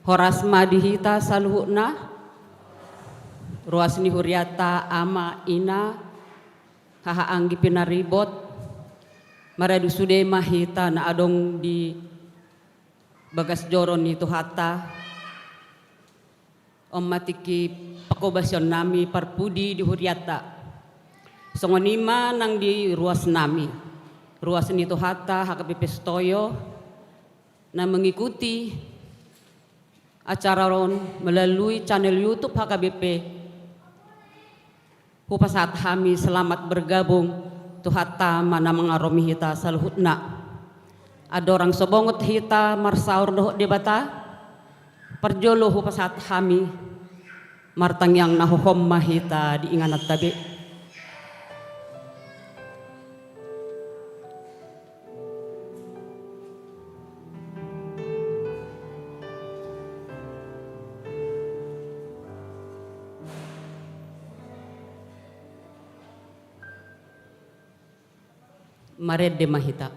Horas madihita saluhuna, ruas ni huriata ama ina, hahaanggi pinaribot, maradu sude mahita na adong di bagas joron itu hata, om matiki pakobasyon nami parpudi di huriata. Songonima nang di ruas nami, ruas nito hata hakapipestoyo na mengikuti acara ron melalui channel YouTube HKBP. Hupasat kami selamat bergabung tuhata mana mengaromi hita saluhutna. Adorang sobongot hita marsaur doh debata. Perjolo hupasat kami martang yang nahuhom mahita diinganat tabi. Marede mahita.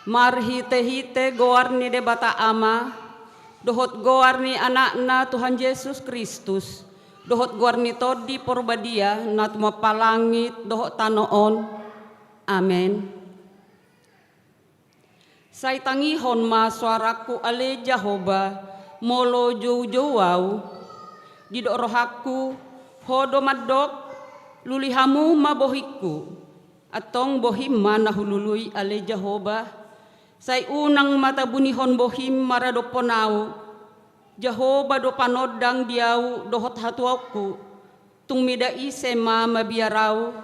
Marhite-hite goarni debata ama, dohot goarni anakna Tuhan Yesus Kristus, dohot goarni todi porbadia natuma palangit dohot tanoon. Amen. Say tangihon ma suaraku ale Jahoba, molo jow-jowau, didorohaku hodo madok, lulihamu mabohiku, atong bohimma nahulului ale Jahoba. Say unang mata bunihon bohim marado ponau, Jahoba do panodang diau dohot hatuaku, tung mida isema mabiarau,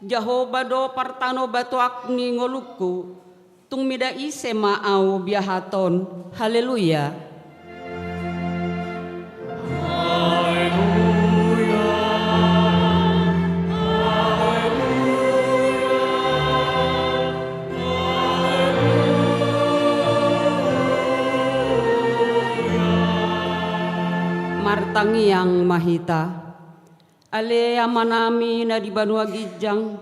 Jahoba do partano batuak ni ngoluku, tung mida isema au biahaton. Haleluya. Martangi yang mahita, ale amanami na di Banua Gijang,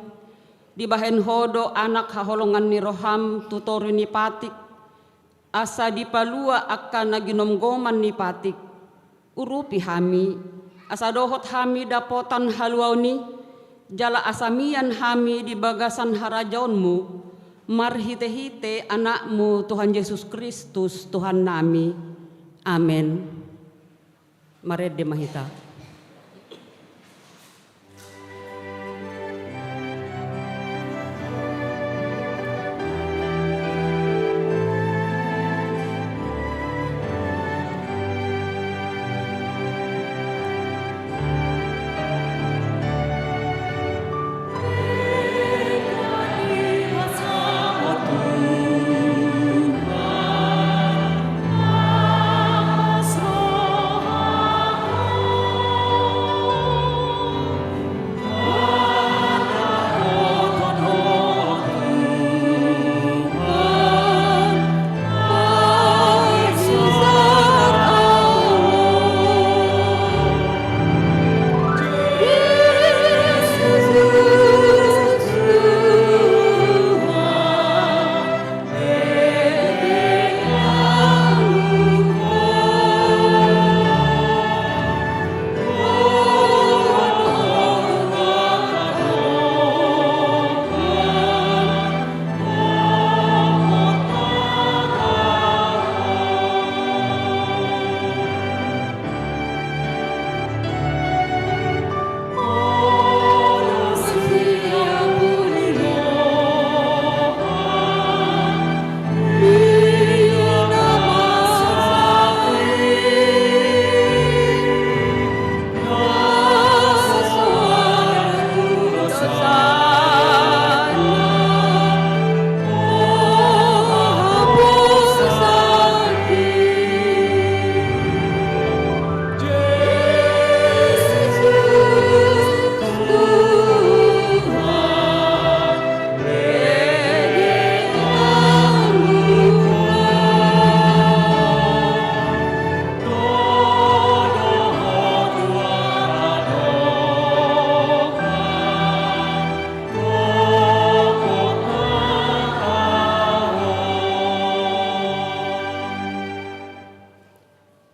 di bahen hodo anak haholongan ni roham tutori ni patik, asa dipalua akan naginomgoman ni patik, urupi hami, asa dohot hami dapotan haluau ni, jala asamian hami di bagasan harajaonmu, marhite-hite anakmu Tuhan Yesus Kristus Tuhan nami. Amin. Marede mahita.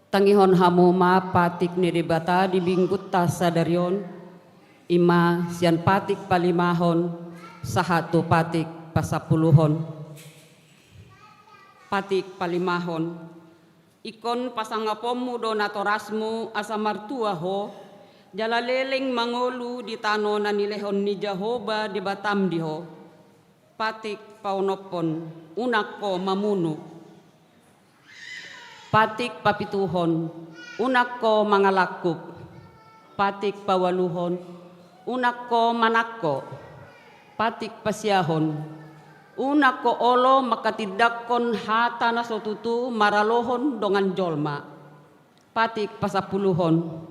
Tangihon hamu ma patik niribata dibinggut tasadarion ima sian patik palimahon sahatu patik pasapuluhon. Patik palimahon ikon pasangapomu donatorasmu asa martua ho jalaleleng mangolu di tano nanilehon ni Jahoba di Batam diho. Patik paunopon unak ko mamunu. Patik papituhon, unak ko mangalakkup. Patik pawaluhon, unak ko manakko. Patik pasyahon, unak ko olo makatidakkon hata na sotutu maralohon dongan jolma. Patik pasapuluhon,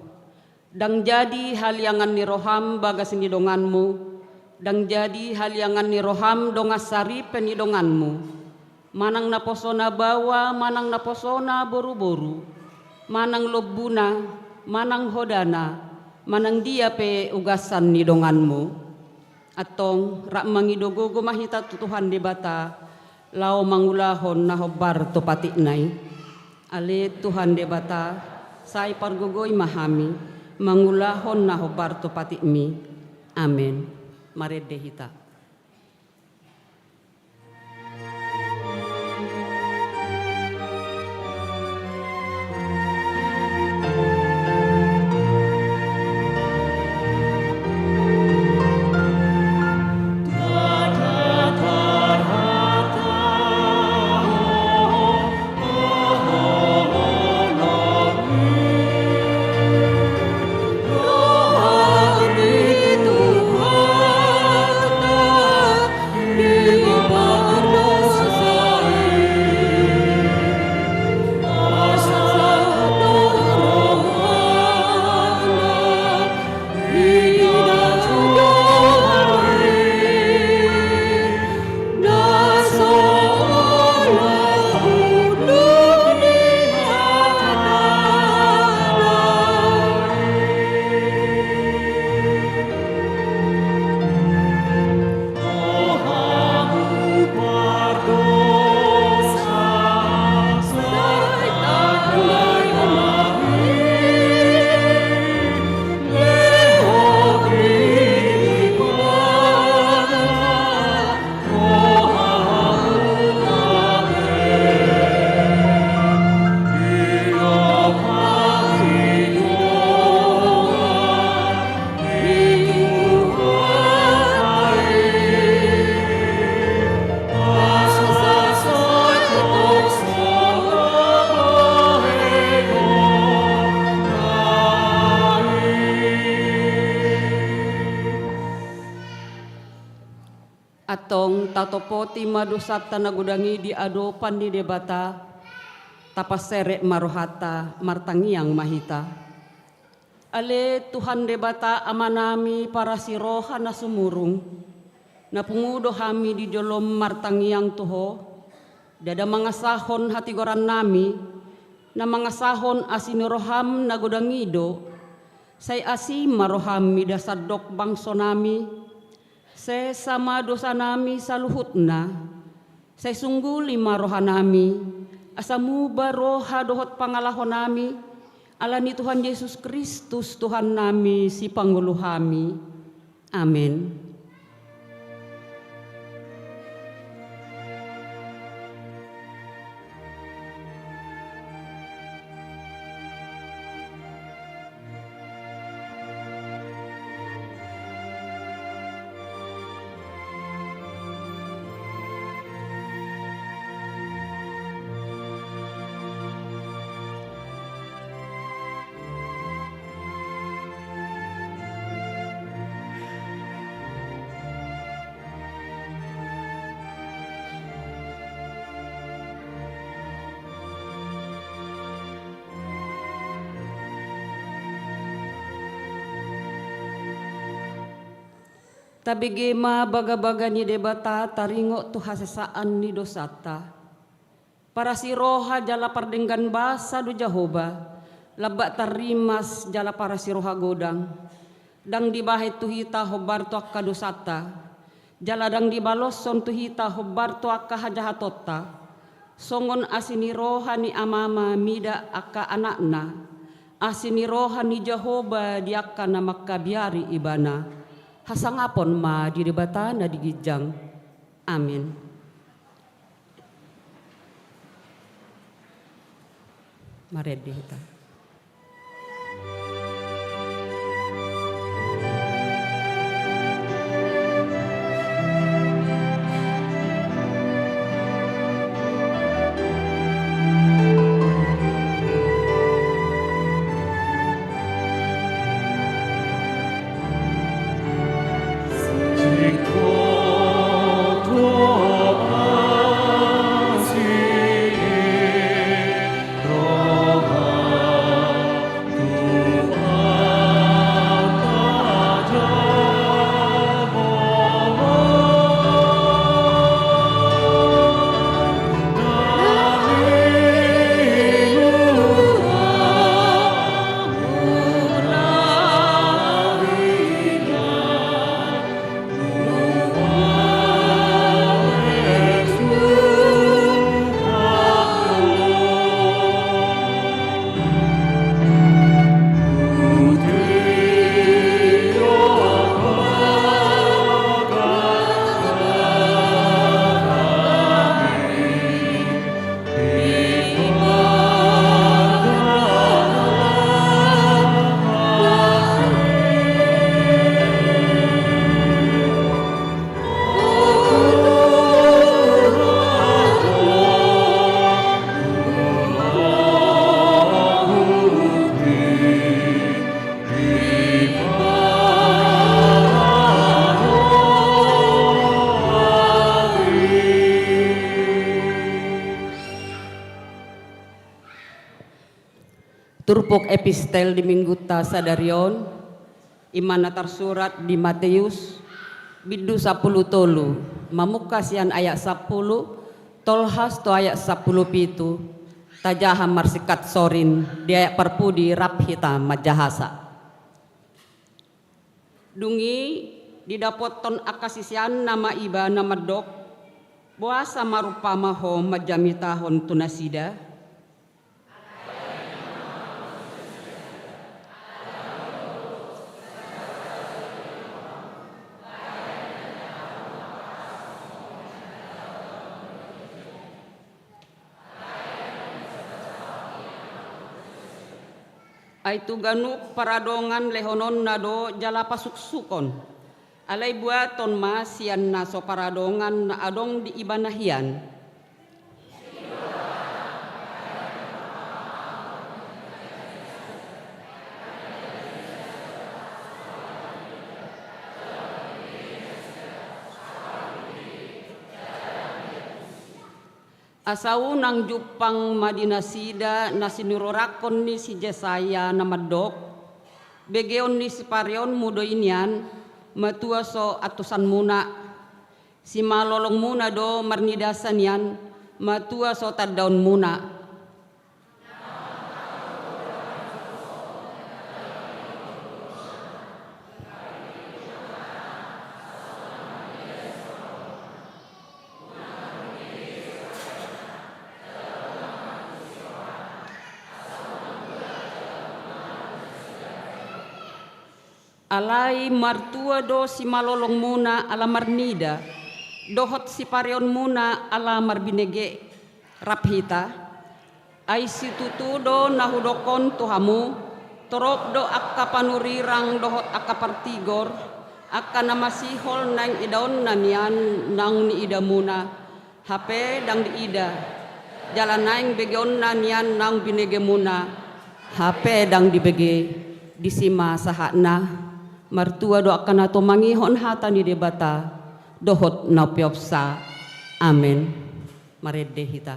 dang jadi haliangan ni roham bagas ni donganmu, dang jadi haliangan ni roham dongas sari penidonganmu. Manang naposona bawa, manang naposona boru-boru, manang lobuna, manang hodana, manang dia pe ugasan ni donganmu. Atong rak mangidogogo mahita tutuhan di bata, lao mangulahon na hobar to patiknay. Ale Tuhan di bata, say pargogoy mahami, mangulahon na hobar to patikmi. Amen. Marede hita. Tuhan Atong tatopoti madusata nagudangi di adopan di debata tapasere marohata martangiang mahita. Ale Tuhan debata amanami para siroha na sumurung na pungudo hami di jolom martangiang tuho dada mga sahon hatigoran nami na mga sahon asiniroham nagudangido say asi maroham midasadok bangso nami se sama dosa nami sa luhut na, say sungguli maroha nami, asamu baroha dohot pangalahon nami, ala ni Tuhan Yesus Kristus Tuhan nami si Pangulo hami. Amen. Tabigema baga-baga ni debata taringo tu hasesaan ni dosata. Para si roha jala pardenggan basa do Jahoba, labak tarimas jala para si roha godang. Dang dibahe tuhita hobar tu akka dosata, jala dang dibaloson tuhita hobar tu akka hajahatota. Songon asini roha ni amama mida akka anakna, asini roha ni Jahoba di akka na makabiari ibana. Hasangapon ma di debata na digijang. Amin. Maredi kita. Turpok epistel di mingguta sadarion imana tersurat di Matius bidu 10 tolu mamukasian ayat 10 tolhas to ayat 10 pitu tajaha marsikat sorin di ayat perpudi rabhita majahasa dungi didapoton akasisian nama iba nama dok buasa marupamaho majamitahon tunasida aitu ganuk paradongan lehonon nado jala pasuksukon alai buaton mas sian naso paradongan na adong di ibanahian Asaunang jupang madinasida na sinururakon ni si Jesaya na madok, begeon ni si Parion mudo inyan, matua so atusan muna, si malolong muna do marnidasan yan, matua so tadaon muna. Alai martua do si malolong muna ala marnida, dohot si Parion muna ala marbinege raphita, ay si tutudo nahudokon tuhamu, torop do akka panurirang dohot akka partigor, akka namasihol nang idaon nanian nang ni ida muna, hape dang di ida, jalan naing begeon nanian nang binege muna, hape dang dibege disima sahana. Martua do akan ato mangihon hata ni debata dohot na piopsa. Amen. Marede hita.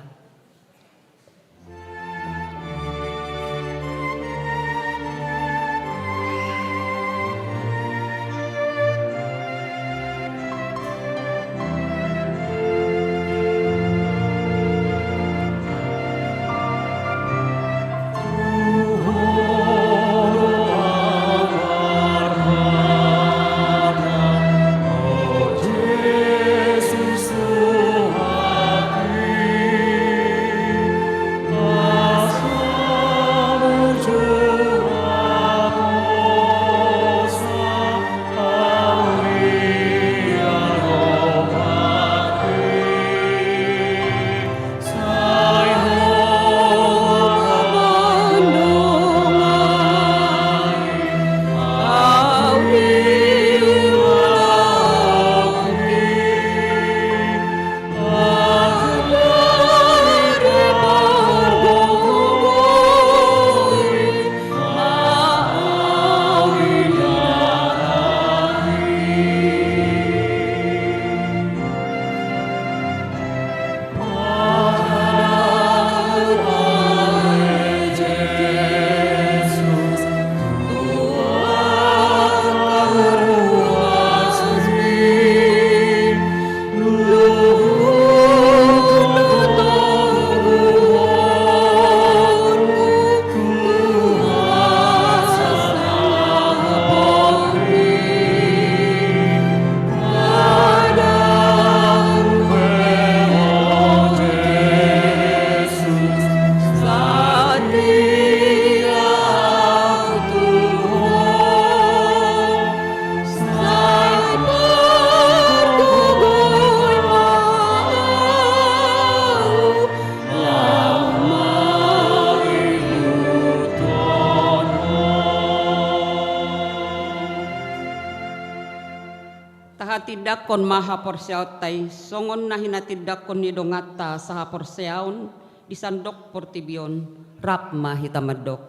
Tidakon maha porsiaw tay songon na hinatidakon ni dongata saha porsiaon disandok portibion rap mahitamadok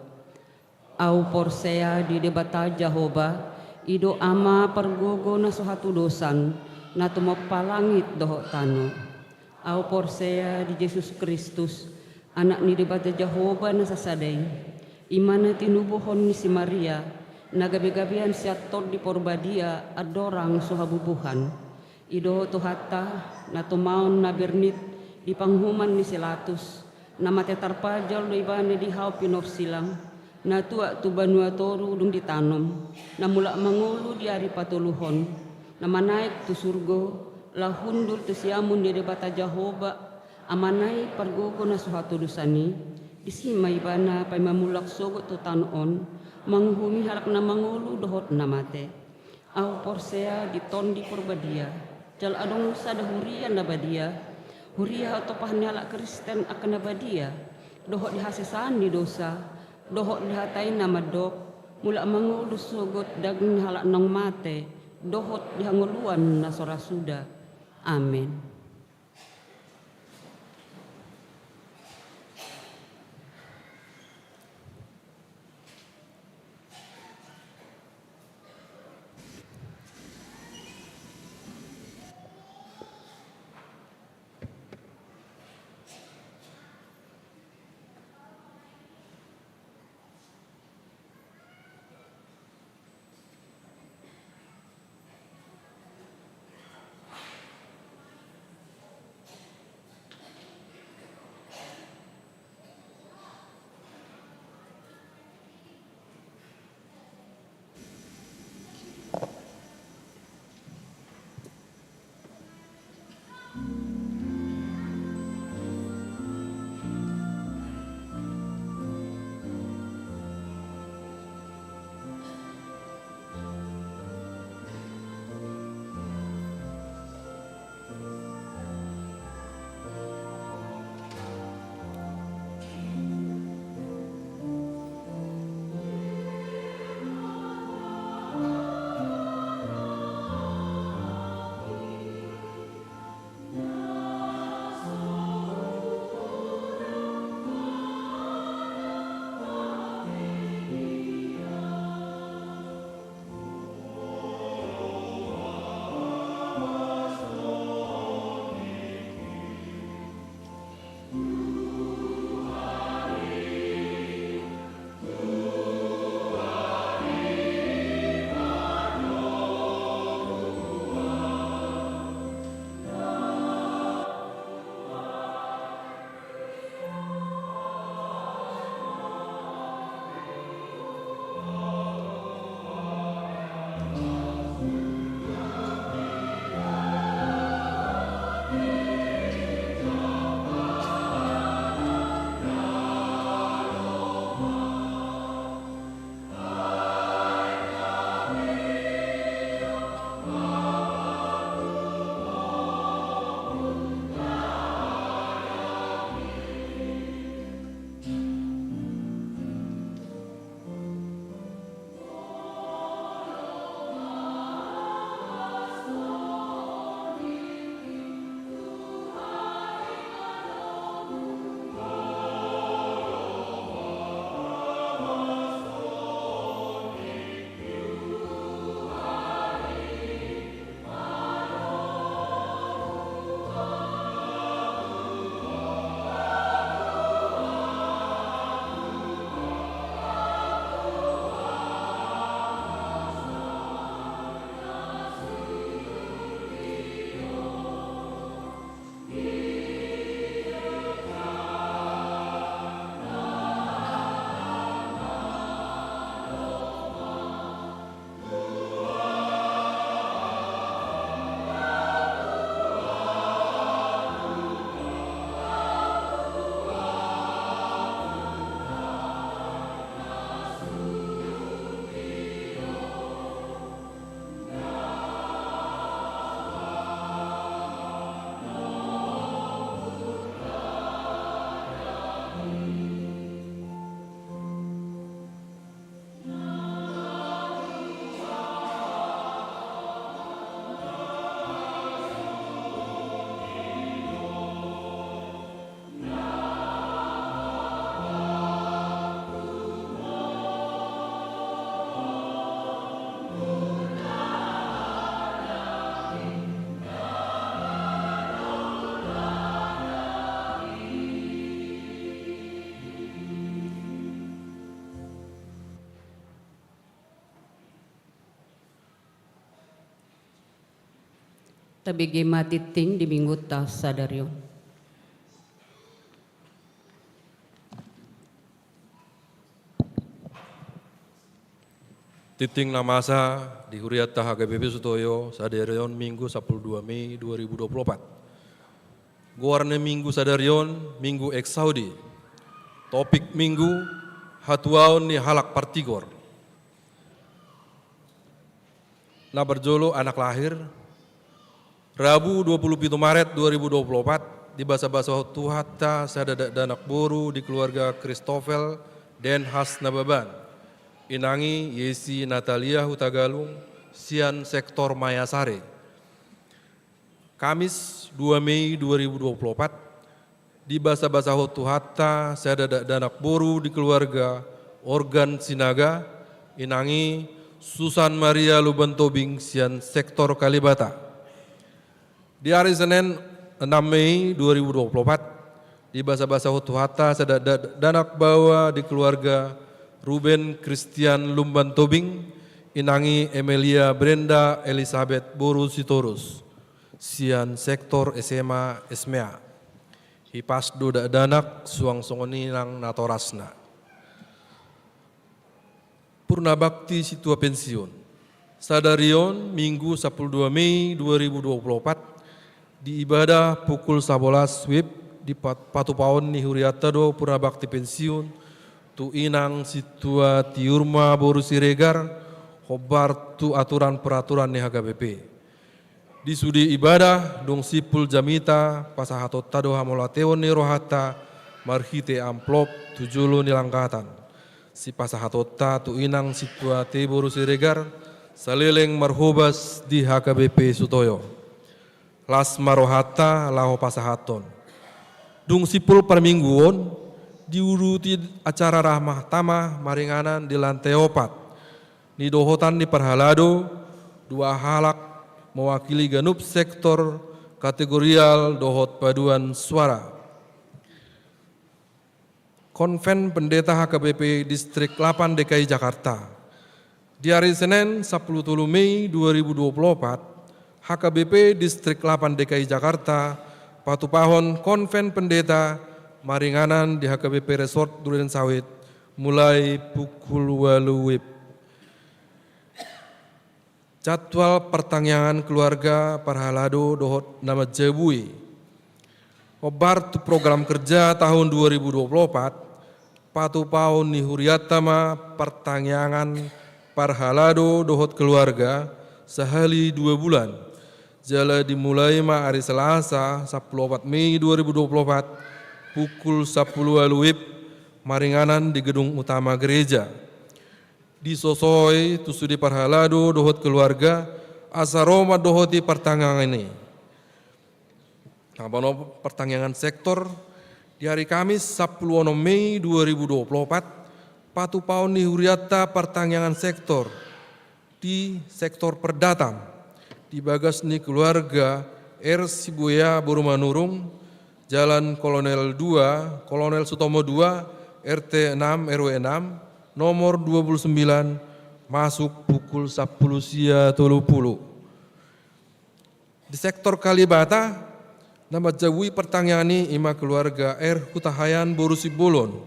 au porsea di debata Jehova ido ama pergogo na suhatudosan na tumapalangit doho tano au porsea di Yesus Kristus anak ni debata Jehova na sasaday imana tinubuhon ni si Maria nagabi-gabian siatot di porbadia adorang suhabubuhan ido tuhata na tumaon na bernit di panghuman ni silatus na matetarpajal do ibane di hau pinor silang na tua tu banua toru dung ditanom na mula mangulu di ari patuluhon na manaik tu surgo lahundur tu siamun di debata Jehova amanai pargogo na suhatudusani disima ibana pay mamulak sogot tu tanon manghumi halak na mangulu dohot na mate au porsea ditondi porbadia jal adong sada hurian na badia huria atau pahni halak Kristen akan na badia dohot dihasesan di dosa dohot dihatain na madok mula mangulu sogot daging halak nang mate dohot dihanguluan na sorasuda. Amin. Tabigi matiting di minggu ta sadaryo. Titing namasa di Huriata HKBP Sutoyo sadarion Minggu 12 Mei 2024. Guarne Minggu sadarion Minggu Eksaudi. Topik Minggu hatuaon ni halak partigor. Na berjolo anak lahir Rabu 27 Maret 2024 di basa-basa Tuhata sadada danak boru di keluarga Christopher Den Has Nababan. Inangi Yesi Natalia Hutagalung, Sian Sektor Mayasare. Kamis 2 Mei 2024, di basa-basa Tuhata, sadada danak boru di keluarga Organ Sinaga, Inangi Susan Maria Lubentobing, Sian Sektor Kalibata. Di hari Senin 6 Mei 2024, di basa-basa Tuhata, sadada danak bawa di keluarga Ruben Christian Lumban Tobing, Inangi Emilia Brenda Elizabeth Boru Sitorus, Sian Sektor SMA Esmea, Hipas Doda Danak Suang Songoninang Natorasna. Purna Bakti Situa Pensiun, Sadarion Minggu 12 Mei 2024, di ibadah pukul 11 WIB di Patupaon ni Huriata do Purna Bakti Pensiun, tu inang situa tiurma boru siregar hobar tu aturan peraturan ni HKBP. Di sudi ibadah dong sipul jamita pasahato tado hamolateo ni rohata marhite amplop tujulu nilangkatan. Si pasahato ta tu inang situa te boru siregar saleleng marhobas di HKBP Sutoyo. Las marohata laho pasahaton. Dung sipul permingguon diuruti acara rahmah tamah maringanan di lantai 4. Ni dohotan di Perhalado, 2 halak mewakili ganup sektor kategorial dohot paduan suara. Konven Pendeta HKBP Distrik 8 DKI Jakarta. Di hari Senin 10 Mei 2024, HKBP Distrik 8 DKI Jakarta Patupahon Konven Pendeta maringanan di HKBP Resort Duren Sawit mulai pukul 8 WIB. Jadwal pertanyaan keluarga Parhalado dohot nama Jebui. Obar tu program kerja tahun 2024 Patupahon ni Huriatama pertanyaan Parhalado dohot keluarga sehali 2 bulan. Jala dimulai hari Selasa 14 Mei 2024 pukul 10 WIB maringanan di gedung utama gereja. Di Sosoi tusudi Parhalado dohot keluarga asaroma dohoti pertanyaan ini. Nah, pertanyaan sektor di hari Kamis 10 Mei 2024 Patupahon ni Huriata pertanyaan sektor di sektor perdatam di bagas ni keluarga Sibuya Borumanurung Jalan Kolonel 2, Kolonel Sutomo 2, RT 6, RW 6, nomor 29, masuk pukul 10 sia 30. Di sektor Kalibata, nama Jawi pertanyaan ima keluarga Hutahayan Borusibolon,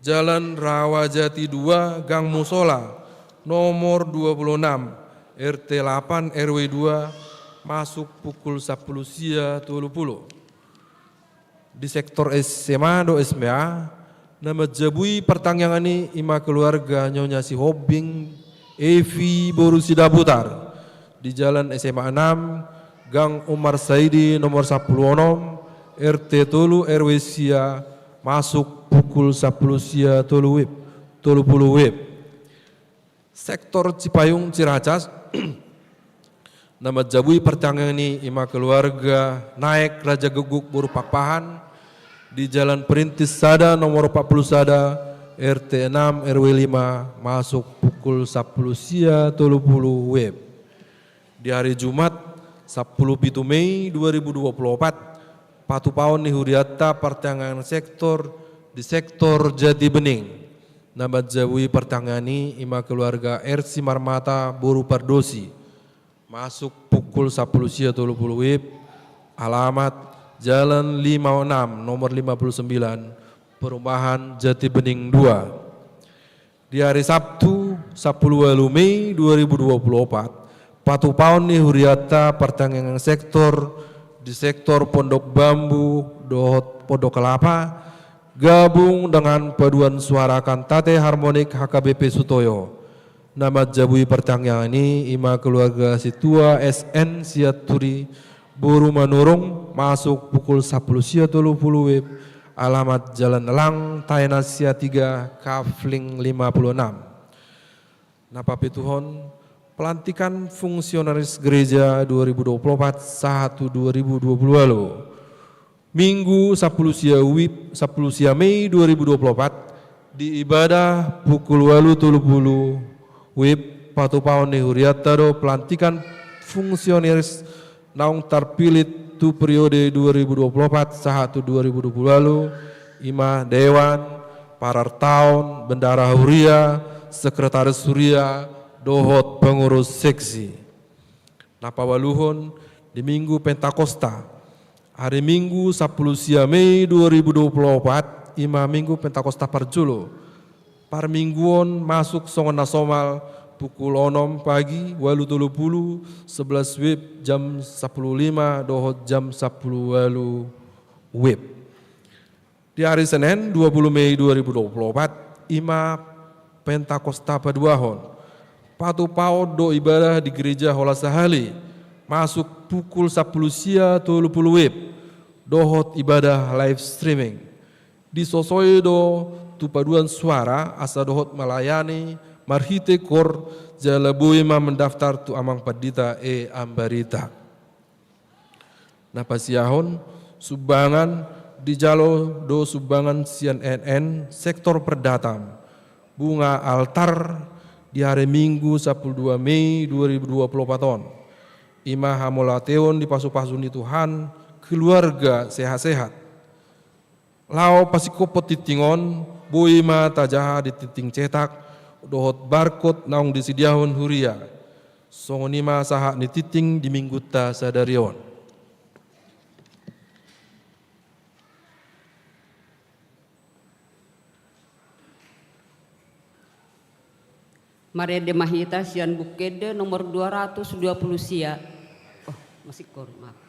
Jalan Rawajati 2, Gang Musola, nomor 26, RT 8, RW 2, masuk pukul 10 sia 30. Di sektor SMA do SMA, nama Jabui pertanyaan ini ima keluarga Nyonya Si Hobing Evi Borusida Butar di Jalan SMA 6, Gang Umar Saidi nomor 10 RT Tolu RW Sia masuk pukul 10 sia 30 WIB. Sektor Cipayung Ciracas nama Jabui pertanyaan ini ima keluarga Naik Raja Geguk Boru Pakpahan di Jalan Perintis Sada nomor 40 Sada RT 6 RW 5 masuk pukul 10 sia 30 WIB. Di hari Jumat 10 Mei 2024 Patupahon ni Huriata pertanyaan sektor di sektor Jati Bening. Nama Jabui pertanyaan ini ima keluarga Marmata Boru Pardosi masuk pukul pukul 10.30 WIB, alamat Jalan 56 nomor 59, Perumahan Jati Bening 2. Di hari Sabtu 10 Mei 2024, Patu Paun ni Huriata pertanggungan sektor di sektor Pondok Bambu, Dohot Pondok Kelapa, gabung dengan paduan suara kantate harmonik HKBP Sutoyo. Nama jabui pertanggungan ini ima keluarga situa SN Siaturi Buru Manurung masuk pukul 10.30 WIB, alamat Jalan Elang Tainasia 3 Kafling 56. Napa pituhon pelantikan fungsionaris gereja 2024 1 2020 lalu. Minggu 10 Mei 2024 di ibadah pukul 8.30 WIB Patu Paun ni Huriata do pelantikan fungsionaris naung terpilih tu periode 2024 1 2020 lalu ima dewan, parar tahun, bendara huria, sekretaris huria, dohot pengurus seksi. Napa waluhun di minggu Pentakosta hari Minggu 10 Mei 2024 ima minggu Pentakosta Parjulo. Par mingguon masuk songon nasomal pukul 6 pagi, 8.30, 11 WIB, jam 10.05, dohot jam 10 WIB. Di hari Senin 20 Mei 2024, ima Pentakosta Paduahon. Patu Paun do ibadah di gereja Hola Sahali, masuk pukul 10.30 WIB, dohot ibadah live streaming. Di Sosoedo tu paduan suara asa dohot melayani marhite kor jalabuima mendaftar tu amang padita ambarita. Napasiahon sumbangan di jalo do sumbangan CNN sektor perdatam bunga altar di hari Minggu 12 Mei 2024 ima hamolateon di pasu-pasuni Tuhan keluarga sehat-sehat. Lao pasikopot titingon buima tajaha di titing cetak dohot barcode naung disediahon huria songonima saha ni titing di minggu ta sadarion. Maria de Mahita Sian Bukede nomor 220 sia. Oh, masih kor, maaf.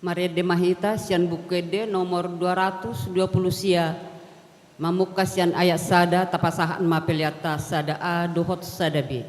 Marede Mahita sian bukede nomor 220 sia mamuka sian ayat sada tapasahan mapeliata sada a dohot sada b.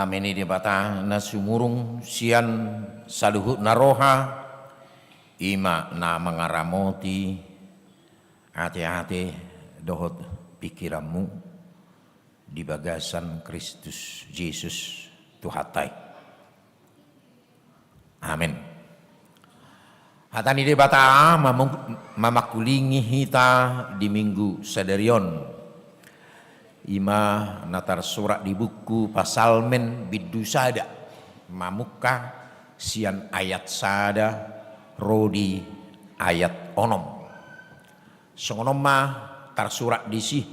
dameni di bata na sumurung sian saluhut naroha ima na mengaramoti hati-hati dohot pikiranmu di bagasan Kristus Yesus Tuhatai. Amin. Hatani di bata mamakulingi hita di minggu sadarion ima natar surat di buku pasalmen bidu sada mamuka sian ayat sada rodi ayat onom songonoma tar surat disi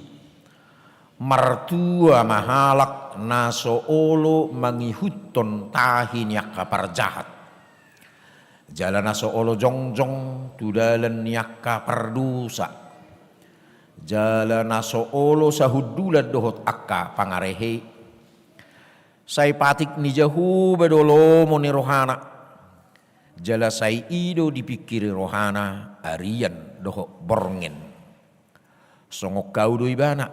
martua mahalak naso olo mangihuton tahinya kapar jahat jalan naso olo jongjong tudalan nyaka perdusa jalan naso olo sahudulat dohot akka pangarehe sai patik ni jahu bedolo moni rohana jala sai ido dipikiri rohana arian dohok borngen songok kau doi bana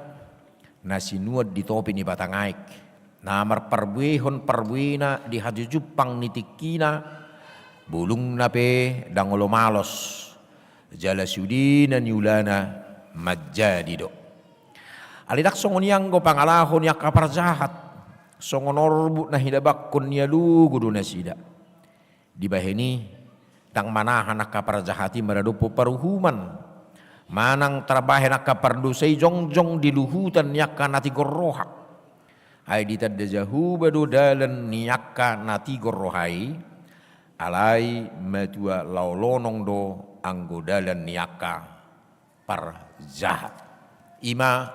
nasi nuat di topi ni batangaik namar perbuehon perbuena di haju jupang nitikina bulung nape dangolo malos jala sudina niulana majadido alidak songoniang go pangalahon yak kapar jahat songonorbu na hidabak kun yalu gudu nasida di baheni tang manahan kapar jahati meradupo paruhuman manang trabahe kapardusai jongjong di luhutan yakka nati gorroha ai ditadda jahu badu dalan niyakka nati gorrohai alai matua laulonong do anggo dalan niyakka par jahat ima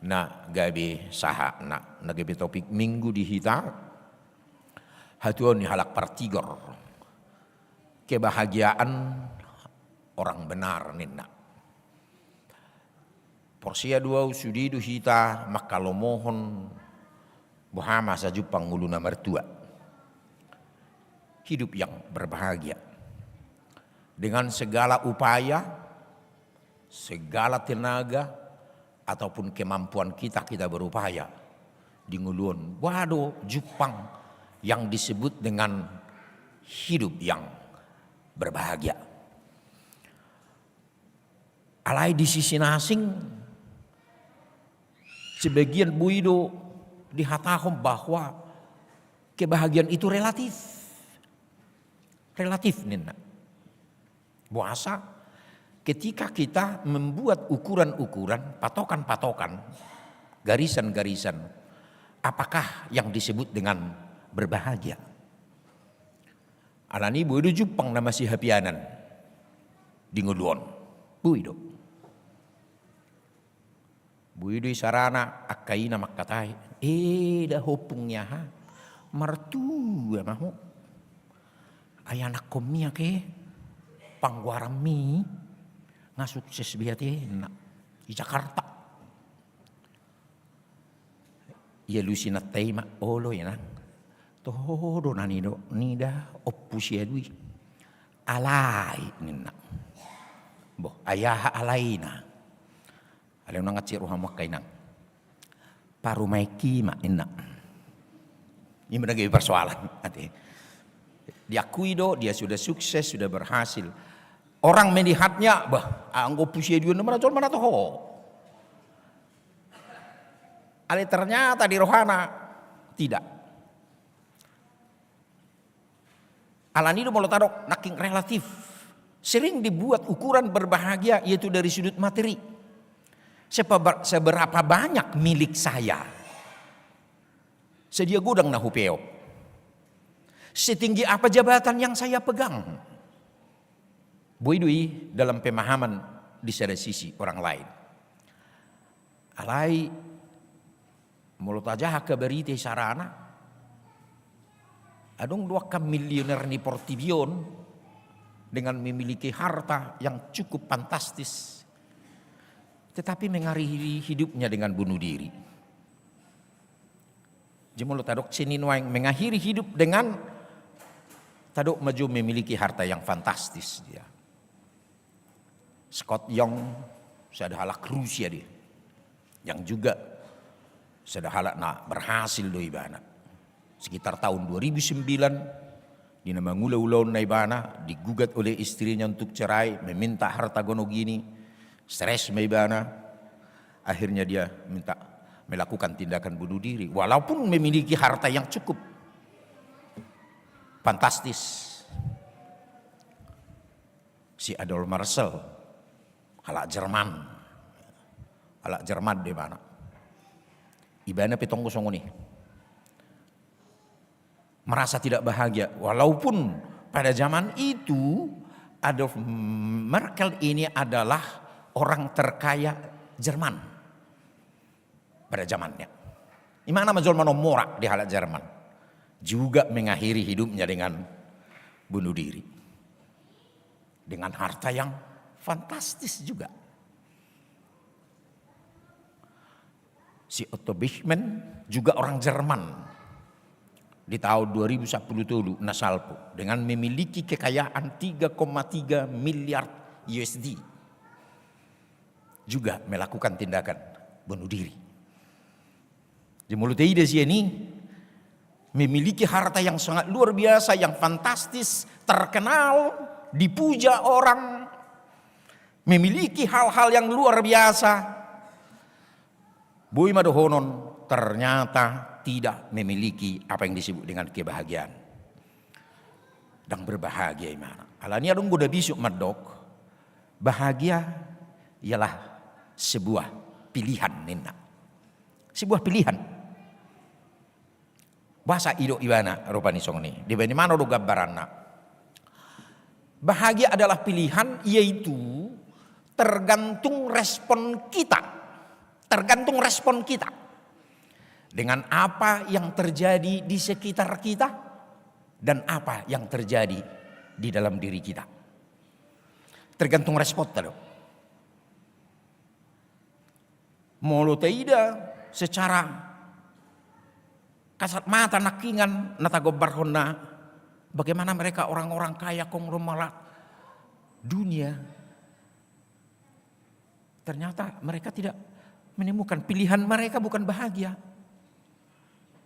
na gabe saha na gabe topik minggu di hita hatuan ni halak partigor kebahagiaan orang benar nina porsia dua sudidu hita makalo mohon buhama sajupang nguluna mertua hidup yang berbahagia dengan segala upaya segala tenaga ataupun kemampuan kita berupaya di nguluan waduh Jepang yang disebut dengan hidup yang berbahagia. Alai di sisi nasing sebagian buido dihatahom bahwa kebahagiaan itu relatif nina. Buasa ketika kita membuat ukuran-ukuran, patokan-patokan, garisan-garisan, apakah yang disebut dengan berbahagia? Alani buido Jepang nama si hapianan di nguluan buido sarana akaina makatai dah hopungnya ha martua mahu ayana komia ke pangwarami ngasukses biate na di Jakarta ya lusina tema olo ya na todo nanido nida opusia dui alai nina boh ayah alaina alai nang ngacir ruha makainang paru maiki mak nina ini menagi persoalan ati diakui do dia sudah sukses sudah berhasil orang melihatnya bah anggo pusia dua nomor mana toh alai ternyata di rohana tidak alani do molotadok naking relatif sering dibuat ukuran berbahagia yaitu dari sudut materi seberapa banyak milik saya sedia gudang na hupeo setinggi apa jabatan yang saya pegang buidui dalam pemahaman di sada sisi orang lain alai molotajah kabarite sarana adong 2 miliuner ni Portibion dengan memiliki harta yang cukup fantastis tetapi mengakhiri hidupnya dengan bunuh diri. Jemolo tadok sinin waing mengakhiri hidup dengan tadok maju memiliki harta yang fantastis dia. Scott Young sadahala Rusia dia yang juga sadahala na berhasil doi bana. sekitar tahun 2009 di nama ngula-ulaun na ibana, digugat oleh istrinya untuk cerai, meminta harta gono gini, stres may ibana, akhirnya dia minta melakukan tindakan bunuh diri walaupun memiliki harta yang cukup fantastis. Si Adolf Marcel, halak Jerman di mana? Ibana petong kosong ini merasa tidak bahagia walaupun pada zaman itu Adolf Merkel ini adalah orang terkaya Jerman pada zamannya. Gimana majol manomora di halak Jerman juga mengakhiri hidupnya dengan bunuh diri dengan harta yang fantastis juga. Si Otto Bismarck juga orang Jerman. Di tahun 2010 dulu nasalpo dengan memiliki kekayaan 3,3 miliar USD juga melakukan tindakan bunuh diri. Di mulut ide ini memiliki harta yang sangat luar biasa, yang fantastis, terkenal, dipuja orang, memiliki hal-hal yang luar biasa. Boy madohonon ternyata tidak memiliki apa yang disebut dengan kebahagiaan. Dan berbahagia mana? Alanya dong udah bisuk madok. Bahagia ialah sebuah pilihan nina. Sebuah pilihan. Bahasa ido ibana rupani song ni. Di mana do gambaranna. Bahagia adalah pilihan, yaitu tergantung respon kita. Tergantung respon kita. Dengan apa yang terjadi di sekitar kita dan apa yang terjadi di dalam diri kita. Tergantung respon tadi. Molo tidak secara kasat mata nakingan natagobar honna bagaimana mereka orang-orang kaya konglomerat dunia. Ternyata mereka tidak menemukan pilihan mereka bukan bahagia.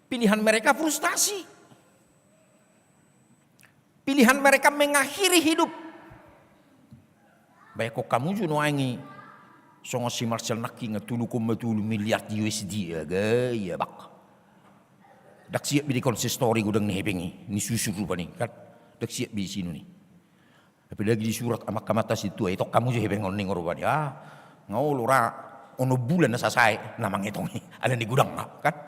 Pilihan mereka frustasi. Pilihan mereka mengakhiri hidup. Baik kok kamu junoangi songo si Marcel Naki ngetulu miliar USD ya gaya bak. Dak siap di konsistori gudang nih pengi ni susu rupa nih kan. Dak siap di sini nih. Tapi lagi di surat amak kamata situ itu kamu juga pengen ning rupa nih. Ah ngau lura ono bulan na sasai namang itong ada di gudang kan.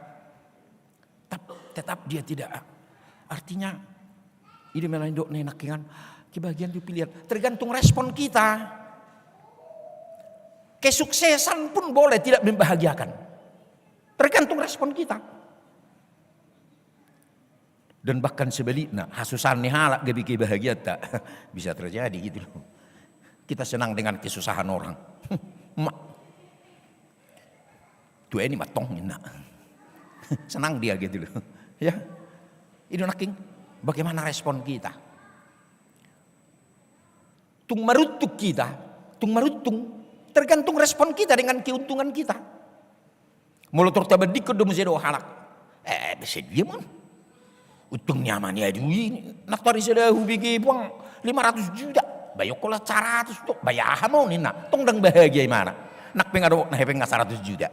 Tetap dia tidak. Artinya ini melindok nenakingan kebahagiaan itu pilihan. Tergantung respon kita. Kesuksesan pun boleh tidak membahagiakan. Tergantung respon kita. Dan bahkan sebaliknya hasusan nih halak gak bikin bahagia tak bisa terjadi gitu loh. Kita senang dengan kesusahan orang. Mak. Tuh ini matong enak. Senang dia gitu loh. Ya, itu naking. Bagaimana respon kita? Tung marutuk kita, tung marutung. Tergantung respon kita dengan keuntungan kita. Mulut tertabadik ke domu sedo halak. Bisa dia man. Untung nyaman ya duit. Nak tari sedo hubigi buang 500 juta. Bayok kola 100 tuh. Bayahan mau nih nak. Tong dang bahagia mana? Nak pengado nah pengen 100 juta.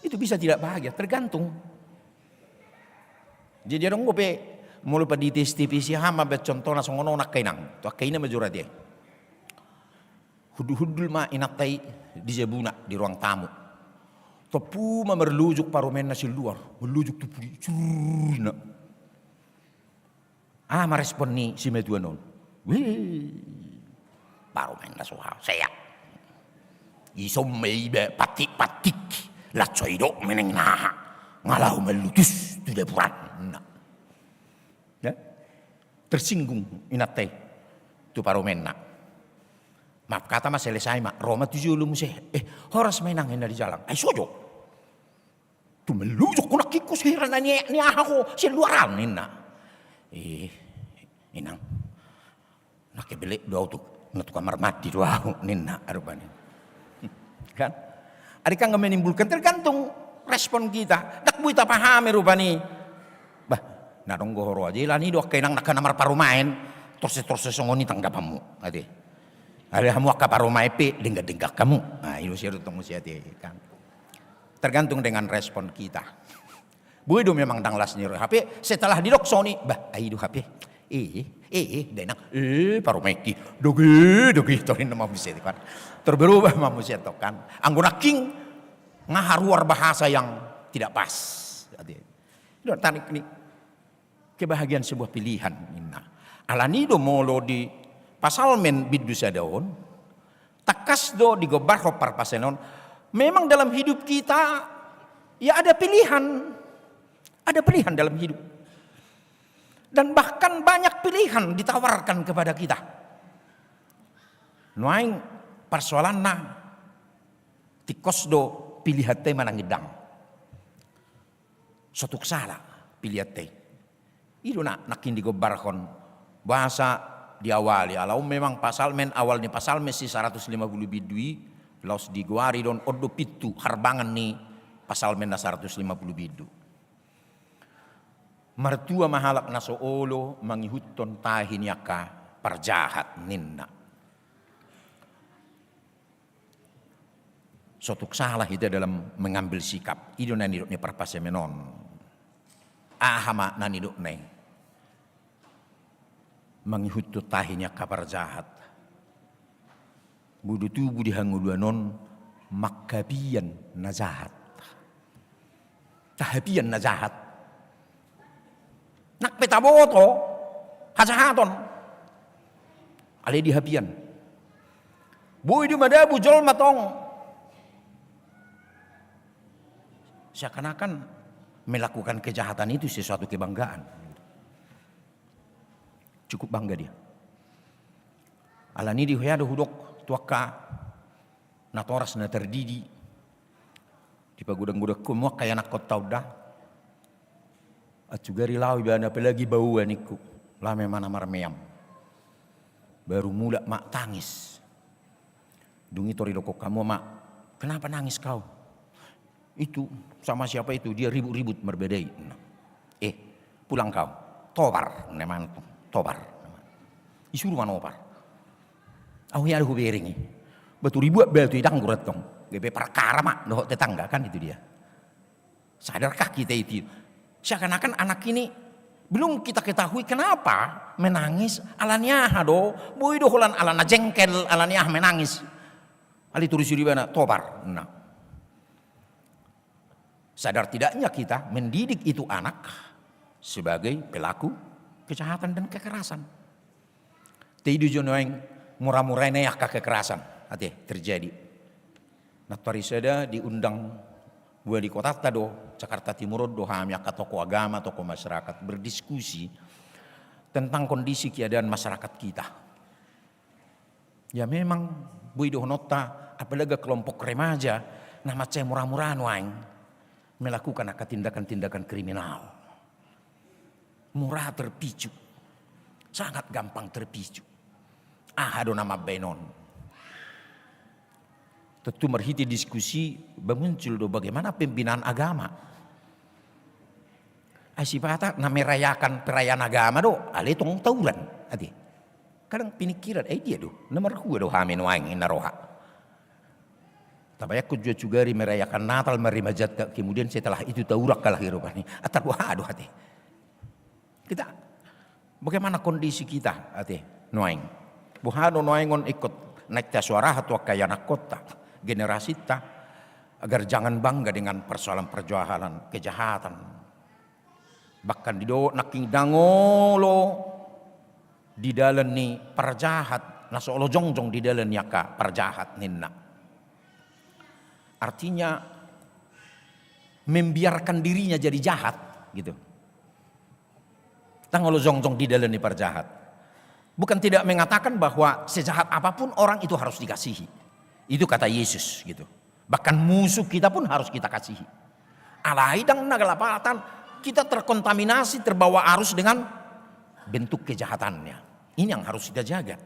Itu bisa tidak bahagia. Tergantung. Jadi dong gue mulu pa di TVC hama bet contohna songono nak kainang. Tu kaina majura dia. Hudul ma inatai di jabuna di ruang tamu. Topu ma merlujuk parumen nasi luar, merlujuk tu puri curna. Ma respon ni si metuanon. Wih. Parumen nasi luar saya. Isom meibe patik-patik la coidok meneng nah. Ngalau melutus tu depuran. Ya? Tersinggung inate tu paromena. Maaf kata mas selesai mak Roma tujuh lu museh. Horas menang hendak di jalan. Sojo. Tu melujuk kuna kikus heran ni aku si luaran nina. Inang. Nak kebelek doa tu natu kamar mati doa nina arupani. Kan? Adikah nggak menimbulkan tergantung respon kita. Dak buita pahami rupani. Na dong gohoro aja lah ni do kainang nak namar parumain terus songoni tanggapamu ade. Ada hamu akka parumai pe denggak kamu. Nah, itu sih tong siate kan. Tergantung dengan respon kita. Buido memang danglas ni HP setelah didoksoni bah aidu HP. Denang parumeki dogi torin nama bisa kan. Terberubah manusia kan. Anggona king ngaharuar bahasa yang tidak pas. Ade. Itu tarik ni kebahagiaan sebuah pilihan minna. Alanido molo di pasal men bidu sadaon takas do di gobar hopar pasenon. Memang dalam hidup kita ya ada pilihan dalam hidup dan bahkan banyak pilihan ditawarkan kepada kita. Nuaing persoalan na tikos do pilihan te manangidang suatu salah pilihan te itu nakin di gobar kon bahasa diawali alau memang pasal men awalnya pasal mesi 150 bidui laus diguari don odo pitu harbangan nih pasal men 150 bidu mertua mahalak naso olo mangihutton tahin yaka parjahat ninna sotuk salah itu dalam mengambil sikap itu naniduknya parpasemenon ahama naniduknya mangihutto tahinya kabar jahat. Budu tubuh dihanguluanon makabian najahat. Tahabian najahat. Nak petaboto hajahaton. Ale dihabian. Boy di madabu jol matong. Seakan-akan melakukan kejahatan itu sesuatu kebanggaan. Cukup bangga dia. Alani di hoyado hudok tuaka natoras na terdidi di pagudang-gudang kumwa kaya nakot tauda at juga rilawi bana pelagi bauan iku lame mana marmeam baru mula mak tangis dungi tori doko kamu mak kenapa nangis kau itu sama siapa itu dia ribut-ribut berbedai pulang kau tobar neman tobar isuruh mana opar aku ya aku beringi betul ribuat batu idang gurat dong gebe perkara mak doh tetangga kan itu dia sadarkah kita itu seakan-akan anak ini belum kita ketahui kenapa menangis alanya do boy doholan alana jengkel alanya menangis ali tulis di mana tobar nah sadar tidaknya kita mendidik itu anak sebagai pelaku kejahatan dan kekerasan. Tidak jonoeng murah-murahnya ya kekerasan, ate terjadi. Natari seda diundang wali kota tado Jakarta Timur do hamya tokoh agama, tokoh masyarakat berdiskusi tentang kondisi keadaan masyarakat kita. Ya memang bui do nota apalagi kelompok remaja nama cai murah-murahan waing melakukan tindakan-tindakan kriminal. Murah terpicu, sangat gampang terpicu. Ada nama benon. Tentu merhiti diskusi bermuncul do bagaimana pembinaan agama. Asipata na merayakan perayaan agama do, ale tong tauran. Adi. Kadang pinikiran, dia do, nomor dua do hamin waing inaroha. Tabayak juga merayakan Natal merimajat kemudian setelah itu taurak kalah hirupani. Atar aduh hati. Kita bagaimana kondisi kita ate noaing buhano noaingon ikut naik suara atau kaya anak kota generasi ta agar jangan bangga dengan persoalan perjualan kejahatan bahkan di do naking dangolo di dalam ni perjahat nasolo jongjong di dalam yaka perjahat ninna artinya membiarkan dirinya jadi jahat gitu. Tangolo zongjong di dalam perjahat. Bukan tidak mengatakan bahwa sejahat apapun orang itu harus dikasihi. Itu kata Yesus gitu. Bahkan musuh kita pun harus kita kasihi. Alaidang nagalapatan kita terkontaminasi terbawa arus dengan bentuk kejahatannya. Ini yang harus kita jaga.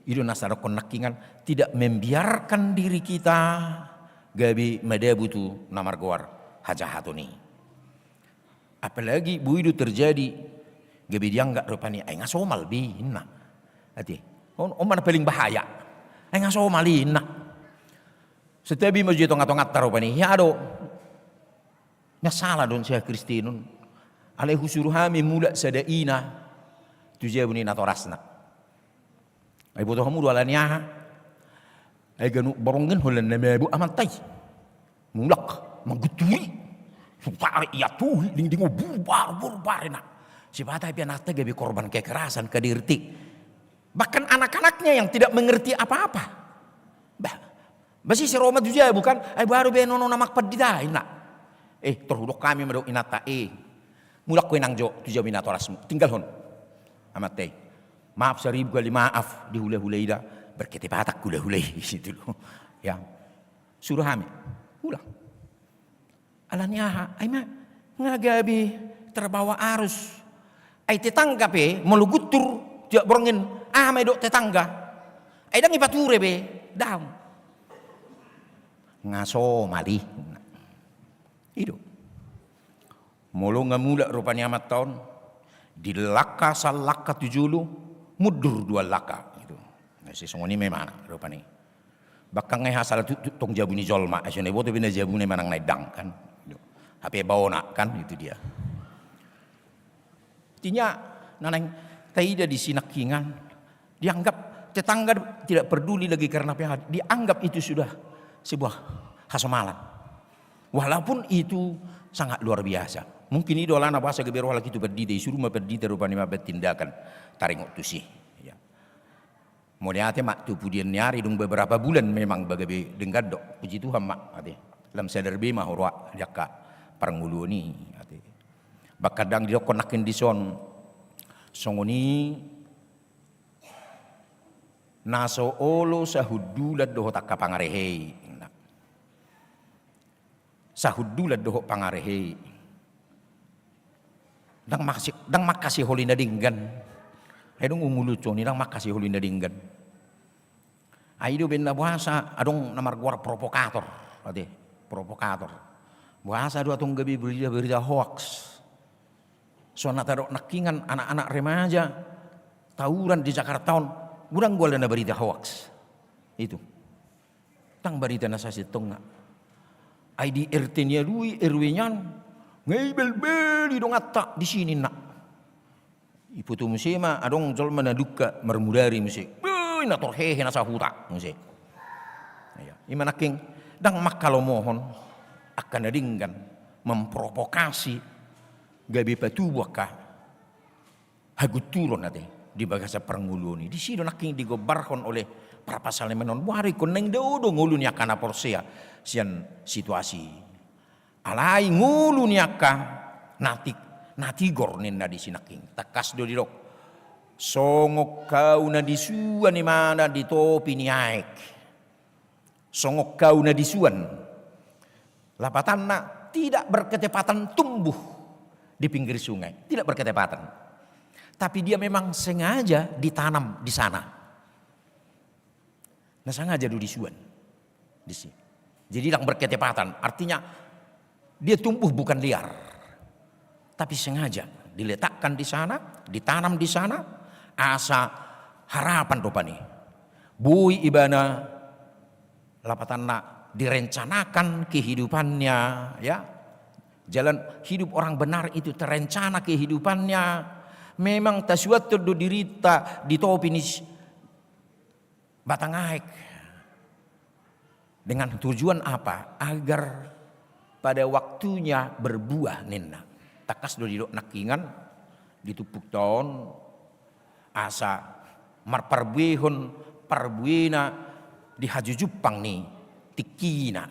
Itu nasara konakingan tidak membiarkan diri kita gabi medebutu namar goar hajahatuni. Apalagi bu itu terjadi, gabi dia enggak rupanya, ngasomal bina. Hati, mana paling bahaya, ngasomal bina. Setiap bima jadi tongat-tongat rupanya, ya ado, nya salah don saya Kristinun, alaihi suruhami mula sadaina, tujuh bunyi natorasna. Ay butuh kamu dua lanya, ay ganu borongin holan namebu amantai, mulak manggutui, supaya ia tuh ding bubar nak. Siapa yang nate gabi korban kekerasan kedirti, bahkan anak-anaknya yang tidak mengerti apa-apa. Basi si Roma juga bukan, ay baru benono namak pedidain nak. Terhuduk kami medok inata mulak ko nang jo tujuh binatoras tinggal hon amatay. Maaf 1000 kali maaf di hula-hulai dah berketipatak hula-hulai situ loh. Ya. Suruh kami ulang. Alanya ay ngagabi terbawa arus. Ay tetangga pe melugutur jak borongin may dok tetangga. Ay dang ipature be daw. Ngaso mali. Itu. Mulu ngamula rupanya amat tahun di laka salaka 70 mudur 2 laka itu. Si songoni memang rupanya. Bakang ngai hasal tong jabuni jolma asune boto bina jabune manang naidang kan. HP bawa kan itu dia. Artinya nanang taida di sinakingan dianggap tetangga tidak peduli lagi karena pihak dianggap itu sudah sebuah hasomalan. Walaupun itu sangat luar biasa. Mungkin idola na bahasa geberu halak itu berdiri suruh berdiri rupanya tindakan taring waktu sih. Ya. Moniate mak tu pudian nyari dong beberapa bulan memang bagabe dengar dok puji Tuhan mak ate. Lam sadar be mah horwa jaka parangulu ni ate. Bakadang dia konakin di son songoni naso olo sahudulat doho tak kapangarehe. Sahudulat doho pangarehe. Dang makasih holina dinggan. Aidong unguluco ni dang makasih holina dinggan. Aido benda bahasa adong namar guar provokator, ade provokator. Bahasa dua tong gabi berita hoax. Soalnya taruh nakingan anak-anak remaja tawuran di Jakarta tahun, gudang gua lena berita hoax. Itu. Tang berita nasa sitong. ID RT-nya lui RW-nya ngebel-beli dong atta di sini nak. Ipu tu musim adong jol manaduka mermudari musim. Na torhehe na sahuta musim. Ya, imanaking dang makalo mohon akan nadinggan memprovokasi gabi patubuaka haguturon nate di bagasa peranguluni. Di sini naking digobarkon oleh para pasal menon buari koneng daudo ngulunya kana porsea sian situasi. Alai ngulu niaka natigor ninna di sinaking takas do dirok songok kau na disuan ni mana di topi ni aek songok kau na disuan lapatan na tidak berketepatan tumbuh di pinggir sungai tidak berketepatan tapi dia memang sengaja ditanam di sana nah sengaja do disuan di sini jadi yang berketepatan artinya dia tumbuh bukan liar, tapi sengaja diletakkan di sana, ditanam di sana, asa harapan rupani. Bui ibana lapatanna direncanakan kehidupannya, ya. Jalan hidup orang benar itu terencana kehidupannya. Memang tasuatu do dirita di topinis batangaik. Dengan tujuan apa? Agar pada waktunya berbuah nena takas do didok nakingan ditupuk tahun asa marparbuehon parbuena di haju Jepang nih tikina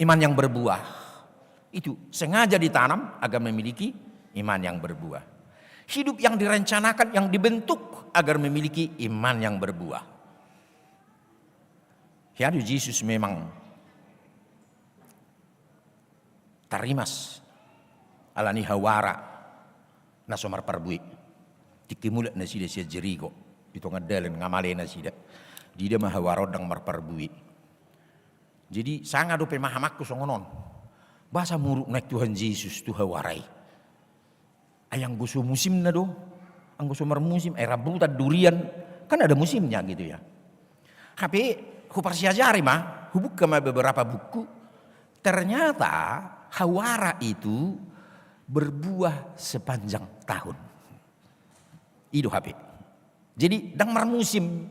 iman yang berbuah itu sengaja ditanam agar memiliki iman yang berbuah hidup yang direncanakan yang dibentuk agar memiliki iman yang berbuah ya Yesus memang tarimas alani hawara na somar parbui tikimulat na sida siya Jericho itu ngadalan ngamale na sida di dia mahawaro dang marparbui jadi sanga do pemahamakku songonon bahasa muruk naik Tuhan Yesus tu hawarai Ayang gusto musim na do. Ang gusto musim, rambutan, durian. Kan ada musimnya gitu ya. Tapi huparsiajari mah, hubuk ke beberapa buku. Ternyata hawara itu berbuah sepanjang tahun. Itu HP. Jadi dang marmusim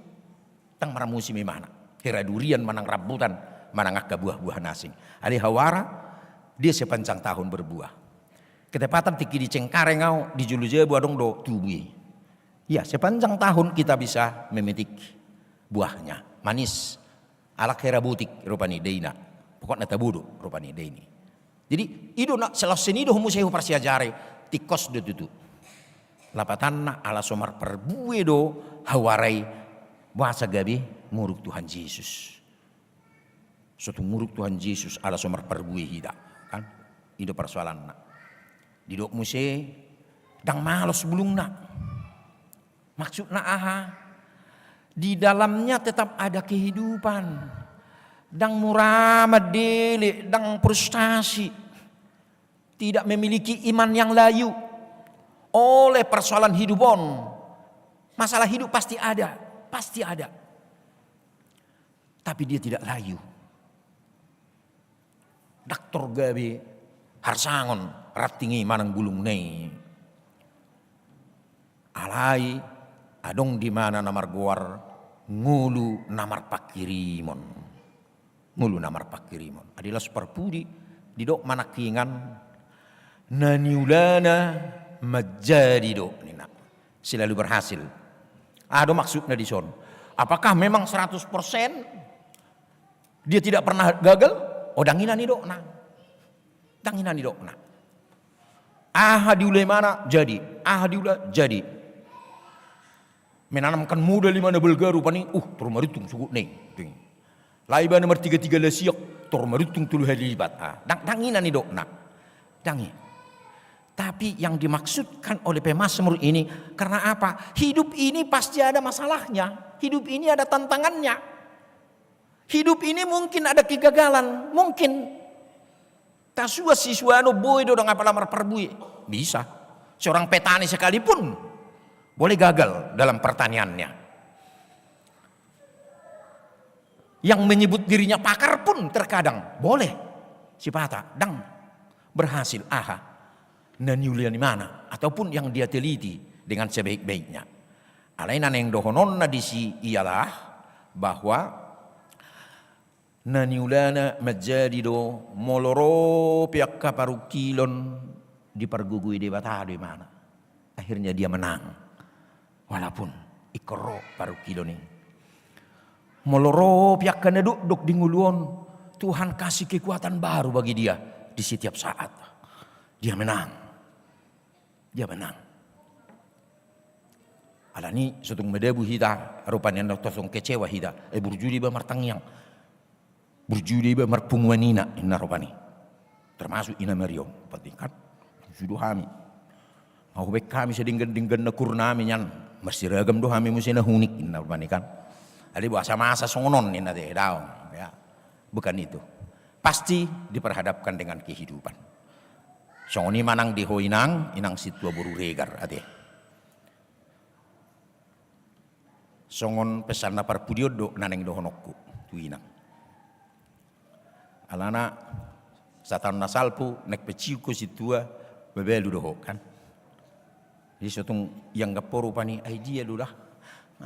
mana? Kira durian, manang rambutan, manang akka buah-buah nasing. Ada hawara, dia sepanjang tahun berbuah. Ketepatan tiki di Cengkarengau, di Julu-Jebu adong do tubui. Ya, sepanjang tahun kita bisa memetik buahnya. Manis. Ala kera butik rupani deina. Pokoknya tabudo rupani deini. Jadi ido nak selasen ido museu parsiajare tikos do tutu. Lapatan ala somar perbue do hawarai bahasa gabi muruk Tuhan Yesus. Suatu muruk Tuhan Yesus ala somar perbue hida kan. Ido persoalan nak. Didok muse dang malos bulungna. Maksudna aha? Di dalamnya tetap ada kehidupan. Dang murama dele, dang frustasi. Tidak memiliki iman yang layu. Oleh persoalan hidupon. Masalah hidup pasti ada. Pasti ada. Tapi dia tidak layu. Daktor gabe harsangon ratingi manang gulung nei. Alai adong di mana namar guar ngulu namar pakirimon. Ngulu namar pakirimon. Adalah seperpudi didok manakingan naniulana majadi do nina. Selalu berhasil. Ada maksudnya di son. Apakah memang 100% dia tidak pernah gagal? Oh danginan ni dok na. Danginan ni dok na. Ah diulai mana jadi. Ah diulai jadi. Menanamkan muda lima na belgaru paning turmaritung sugut ning. Laiba nomor 33 lesiok turmaritung tulu hari libat. Danginan ni dok na. Dangi. Tapi yang dimaksudkan oleh pemazmur ini karena apa? Hidup ini pasti ada masalahnya. Hidup ini ada tantangannya. Hidup ini mungkin ada kegagalan, mungkin. Tasua siswano boy do dong apalamar perbui. Bisa. Seorang petani sekalipun boleh gagal dalam pertaniannya. Yang menyebut dirinya pakar pun terkadang boleh. Sipata dang berhasil aha. Naniulian mana ataupun yang dia teliti dengan sebaik-baiknya. Alainan yang dohonon disi ialah bahwa naniulana menjadi do moloro pihak kaparukilon dipergugui di batado mana. Akhirnya dia menang. Walaupun ikoro parukilon ini. Moloro pihak kanaduk dok di nguluon. Tuhan kasih kekuatan baru bagi dia di setiap saat. Dia menang. Dia menang. Alani sutung medebu hita rupanya tosong kecewa hita. Burjudi ba martangyang. Burjudi ba marpungwanina inna rupani. Termasuk ina Mario patingkat. Sudu hami. Mau bek kami sedinggan na kurnami nyan. Masih ragam do hami musina hunik inna rupani kan. Adi bahasa masa songonon inna teh daun ya. Bukan itu. Pasti diperhadapkan dengan kehidupan. Songoni manang di hoinang inang situa buru regar ate. Songon pesan na parpudiodo naneng dohonokku tuinang. Alana satan nasalpu nek peciuko situa bebelu doho kan. Jadi sotung yang gaporu pani ai dia lulah.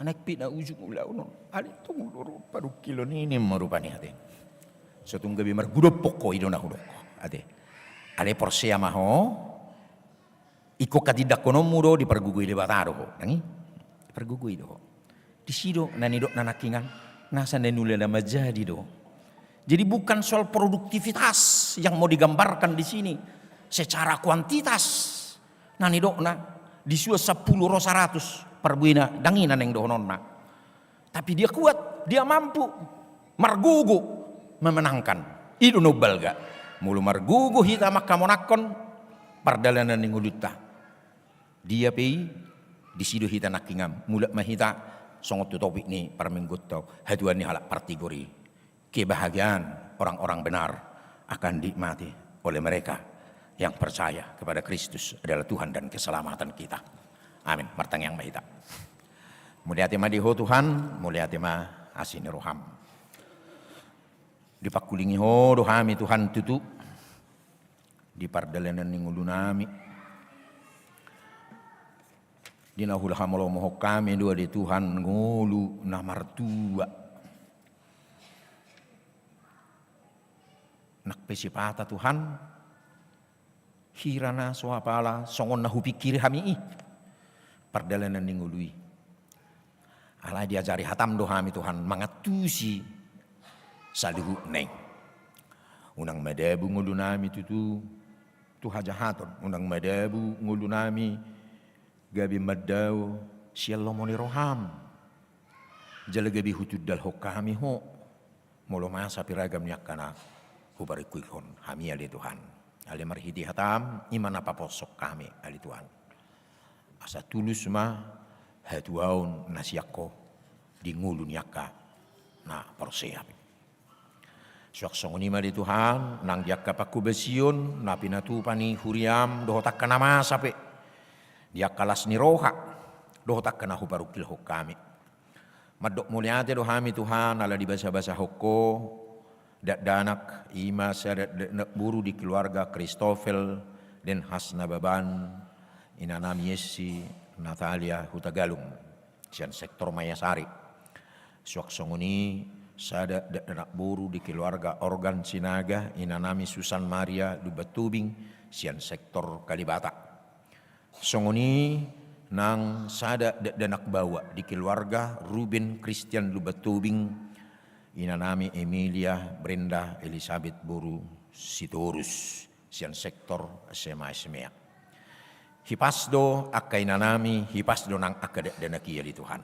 Anek pina ujung ulau non. Ali tung loro paru kilo ini marupani ate. Sotung gabi margudop poko idona hudok ate. Ale porsea maho iko katidak kono muro dipergugui di bataro ho nangi dipergugui do di sido nani dok nanakingan nasa nenule nama jadi do. Jadi bukan soal produktivitas yang mau digambarkan di sini secara kuantitas nani dok na disua 10 rosa 100 per buina danginan yang dohononna. Tapi dia kuat, dia mampu margugu memenangkan. Itu nobel ga. Mulu margugu hita makamonakon pardalanan ning ulutta. Dia pei di sido hita nakingam. Mula mahita songot tu topik ni parminggut tau. Haduan ni halak partigori. Kebahagiaan orang-orang benar akan dinikmati oleh mereka yang percaya kepada Kristus adalah Tuhan dan keselamatan kita. Amin. Martang yang mahita. Mulia tema diho Tuhan, mulia tema asini roham. Dipakulingi ho dohami Tuhan tutu. Di pardalanan ning ulunami. Dinahulah hamolo mohok kami dua di Tuhan ngulu namartua. Nak pesipata Tuhan. Hirana soapala songon na hupikiri hami pardalanan ning ului. Ala diajari hatam dohami Tuhan mangatusi saluhu neng. Unang medebu ngulunami tutu tuhajahaton. Unang medebu ngulunami gabi madau sialomoni roham. Jala gabi hutud dal hokami ho. Molo masa piragam nyakana hubarikuikon hami ali Tuhan. Ali marhidi hatam iman apa posok kami ali Tuhan. Asa tulus ma hatuaun nasiako di ngulun yaka na perseap. Suak songoni ma di Tuhan nang diaka paku besion na pinatupani huriam dohotak kana masape. Diakalas ni roha dohotak kana hubarukil hok kami. Madok muliate dohami Tuhan ala di basa-basa hoko. Danak ima sadat nak buru di keluarga Kristofel dan Hasna Baban inanam Yesi Natalia Hutagalung sian sektor Mayasari suak songuni sadat nak buru di keluarga Organ Sinaga inanami Susan Maria Lubatubing sian sektor Kalibata songuni nang sadat danak bawa di keluarga Ruben Christian Lubatubing inanami Emilia Brenda Elizabeth Buru Sitorus sian sektor SMA. Hipasdo akka inanami hipasdo nang akka danaki ali Tuhan.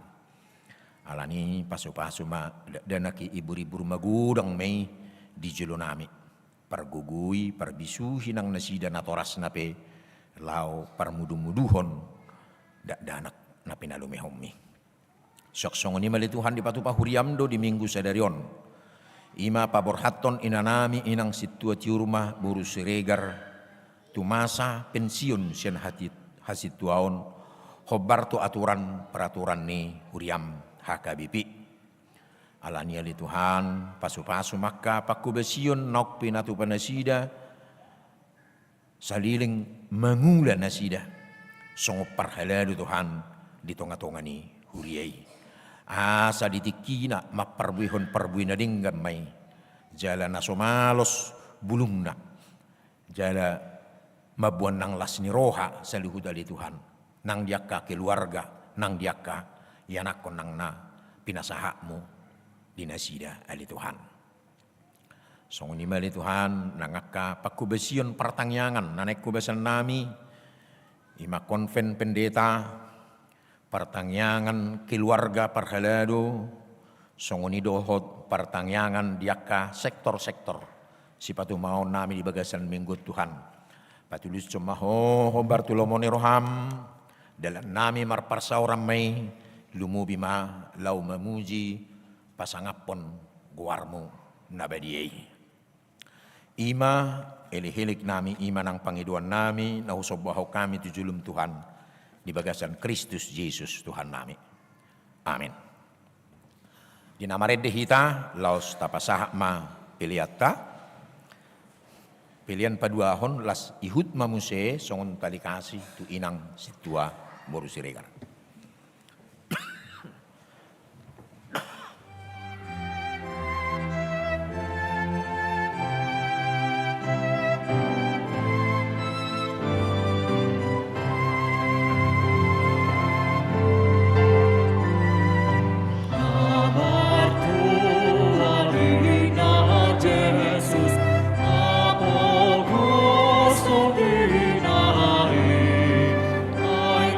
Alani paso-paso ma danaki ibu-ibu magudang may di jelonami. Pargugui parbisuhi nang nasida natoras nape lao parmudu-muduhon danak na pinalumehommi. Soksong ni mali Tuhan di patupa huriamdo di minggu sadarion. Ima paborhaton inanami inang situa tiurma buru siregar. Tumasa pensiun sian hasit tuaon. Hobar tu aturan peraturan ni huriam HKBP. Alani ali Tuhan pasu-pasu maka pakubesion nok pinatu panasida. Saliling mangula nasida. Songop parhaladu Tuhan di tonga-tonga ni huriai. Asa ditikina maparbuihon parbuina dinggam may jala nasomalos bulungna jala mabuan nang las ni roha sa luhud ali Tuhan nang diaka keluarga nang diaka yanakon nang na pinasahakmu dinasida ali Tuhan songoni mali Tuhan nangaka pakubesion pertangyangan nanek kubesan nami ima konven pendeta pertangyangan keluarga parhalado songoni dohot pertangyangan diaka sektor-sektor sipatu mau nami di bagasan minggu Tuhan patulis cuma ho bartulomoni roham dalam nami marparsauram may lumubi ma lau memuji pasangapon guarmu nabadiyay ima elihilik nami ima nang pangiduan nami nahusobahaw kami tujulum Tuhan di bagasan Kristus Yesus Tuhan nami. Amin. Di nama redde hita laos tapasah ma piliatta pilihan paduahon las ihut mamuse songon tali kasih tu inang situa boru siregar. Ai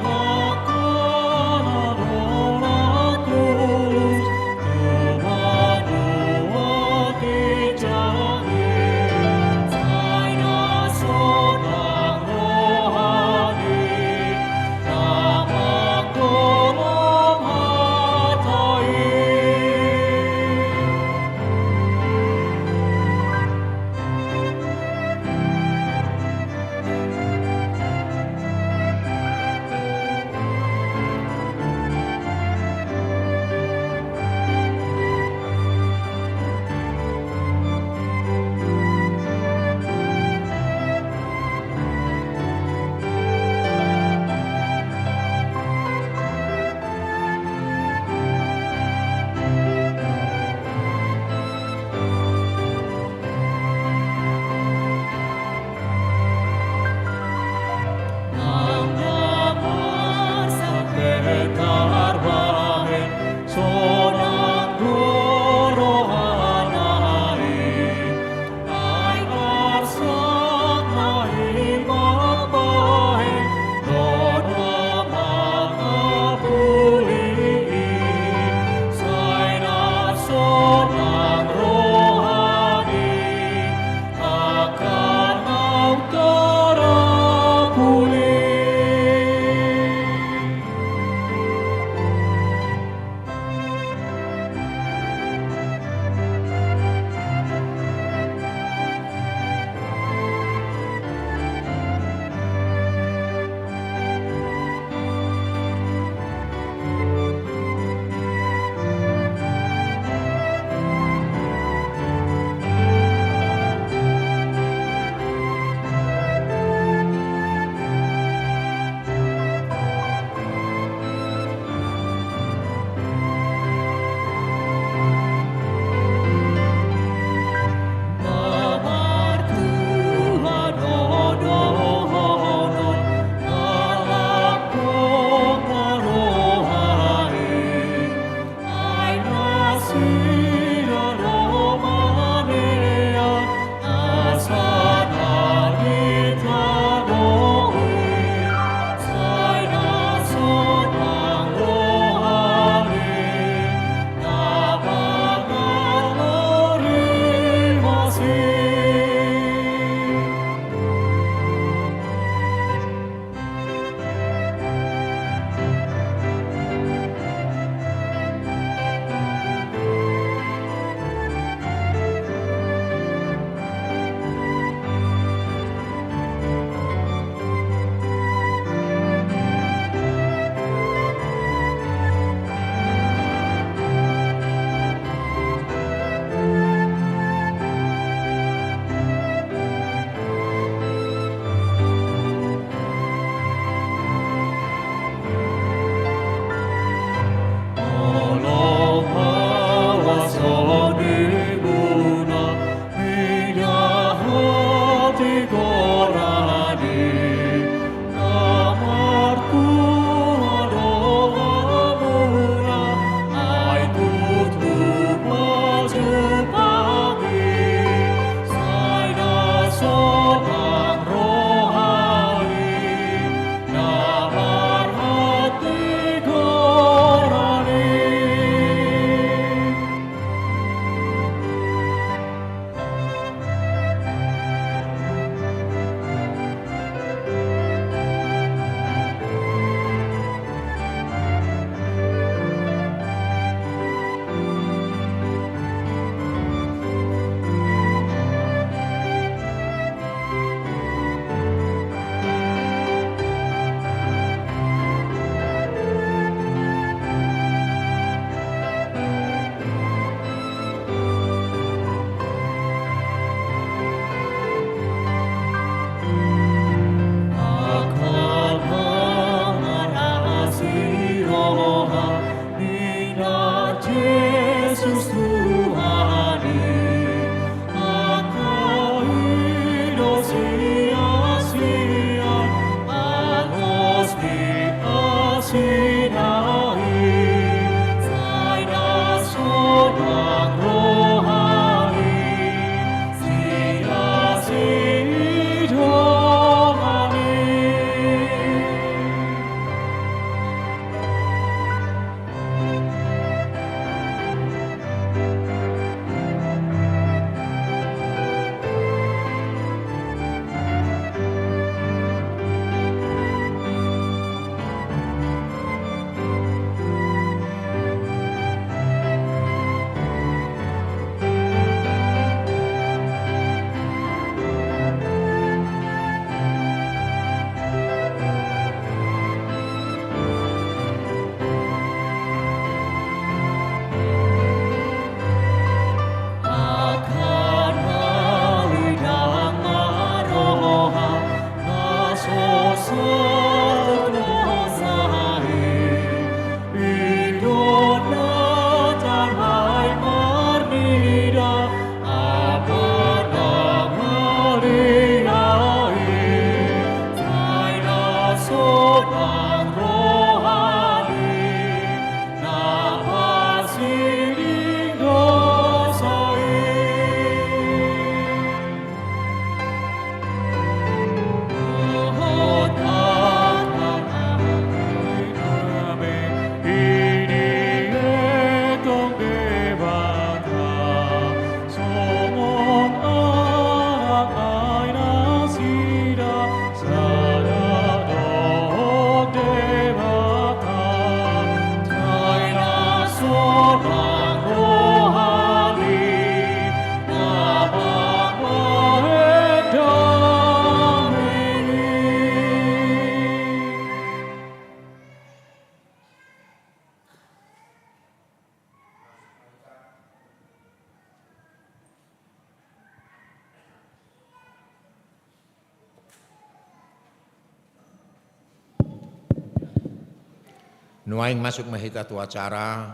Nuaing masuk mahita tu acara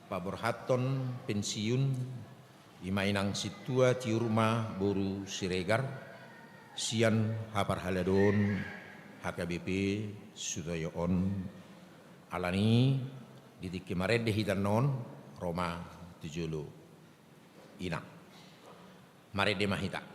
paborhaton pensiun imainang situa ti rumah boru Siregar sian hapar haladon HKBP Sutoyoon alani ditik kemarede hitan non Roma 7 inang marede mahita.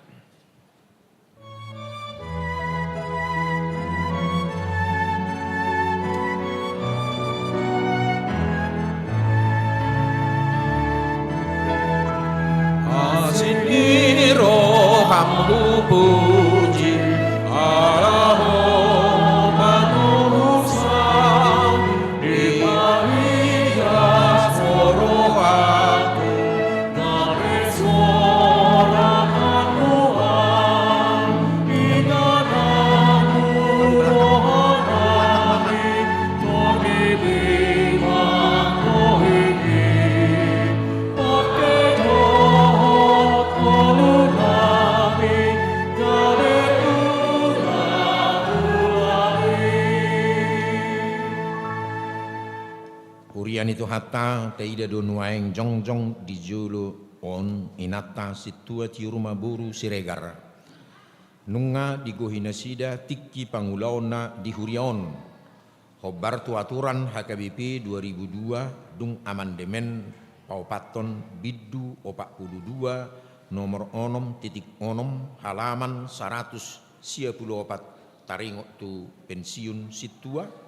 Asiniro hamdu puji Araho manusa di parias sorohaku dari suara manuan di danamu rohanami togi bima tohiki pakai tohot kolunami dari Urian itu hatta teida donuaeng jongjong di julu on inata situa ti rumah boru Siregar nunga di gohina sida tiki pangulaona di hurion hobar tu aturan HKBP 2002 dung amandemen paupaton biddu 42 nomor 6.6 halaman 194 taringok tu pensiun situa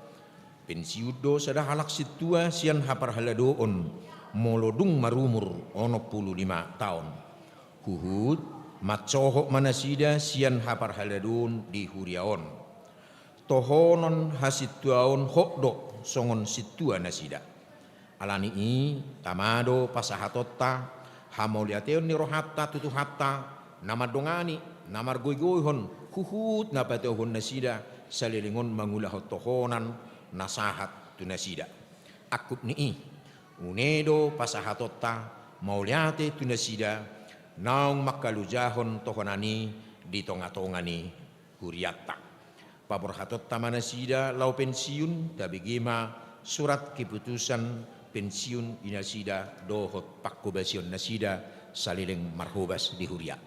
pensiudo sada halak situa sian hapar haladoon molodung marumur 15 tahun huhud macohok manasida sian hapar haladon di huriaon tohonon hasituaon hokdo songon situa nasida alani i tamado pasahatotta hamoliateon ni rohatta tutuhatta nama dongani namar goy-goyhon huhud napatehon nasida salilingon mangulahot tohonan nasahat tunasida akut nii unedo pasahatotta mauliate tunasida naung makalujahon tohonani di tonga-tongani huriatta paborhatotta manasida lau pensiun tabigima surat keputusan pensiun inasida dohot pakkobasion nasida salileng marhobas di huria.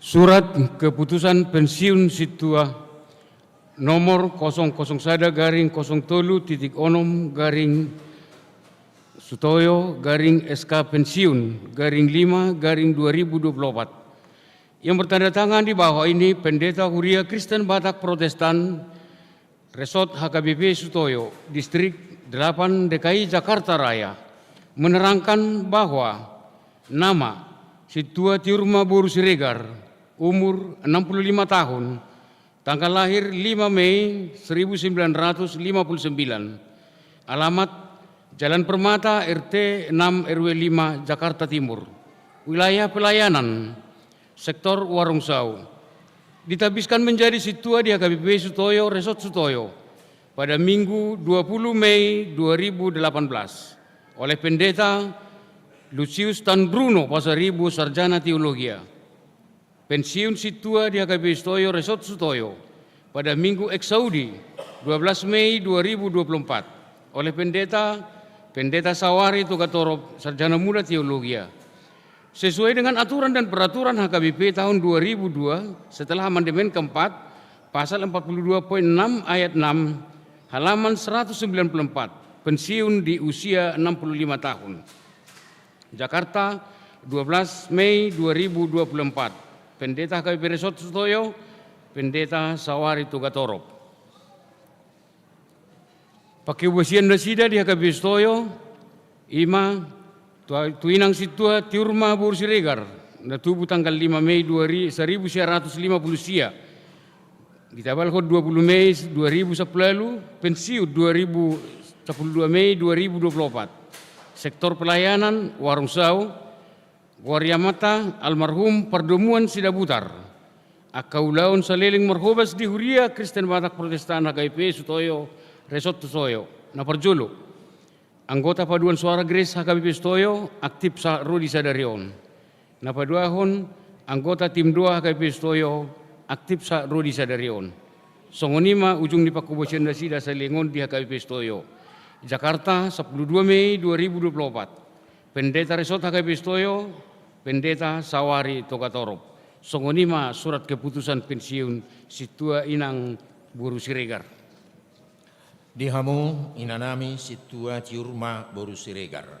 Surat keputusan pensiun situa nomor 001-03-6 garing Sutoyo garing SK pensiun garing 5 garing 2024 yang bertanda tangan di bawah ini Pendeta Huria Kristen Batak Protestan Resort HKBP Sutoyo Distrik 8 DKI Jakarta Raya menerangkan bahwa nama Situa Tiurma Boru Siregar umur 65 tahun, tanggal lahir 5 Mei 1959, alamat Jalan Permata RT 6 RW 5 Jakarta Timur, wilayah pelayanan, sektor Warung Sau. Ditabiskan menjadi situa di HKBP Sutoyo Resort Sutoyo pada Minggu 20 Mei 2018 oleh Pendeta Lucius Tan Bruno Pasaribu Sarjana Teologia. Pensiun situa di HKBP Sutoyo Resort Sutoyo pada Minggu Eksaudi 12 Mei 2024 oleh Pendeta Sawari Tugatoro Sarjana Muda Teologia. Sesuai dengan aturan dan peraturan HKBP tahun 2002 setelah amandemen keempat pasal 42.6 ayat 6 halaman 194 pensiun di usia 65 tahun. Jakarta 12 Mei 2024. Pendeta HKBP Resort Sutoyo, Pendeta Sawari Tugatoro. Pakiwasian nasida di HKBP Sutoyo, ima tuinang situa Tiurma Boru Siregar, natubu tanggal 5 Mei 1950 sia. Ditabal 20 Mei 2010 pensiun 22 Mei 2024. Sektor pelayanan Warung Sau, Wariamata almarhum Perdemuan Sidabutar, Akaulaun Saliling Marhobas di Huria Kristen Batak Protestan HKBP Sutoyo Resort Sutoyo, Naparjolo. Anggota Paduan Suara Grace HKBP Sutoyo, aktif Rudi Sadarion. Napaduahon anggota tim 2 HKP Stoyo aktif sa Rudi Sadarion. Songonima ujung di Pakubosian Dasida Salengon di HKP Stoyo. Jakarta 12 Mei 2024. Pendeta Resort HKP Stoyo, Pendeta Sawari Tokatorop. Songonima surat keputusan pensiun Situa Inang Buru Siregar. Dihamu inanami Situa Ciurma Boru Siregar.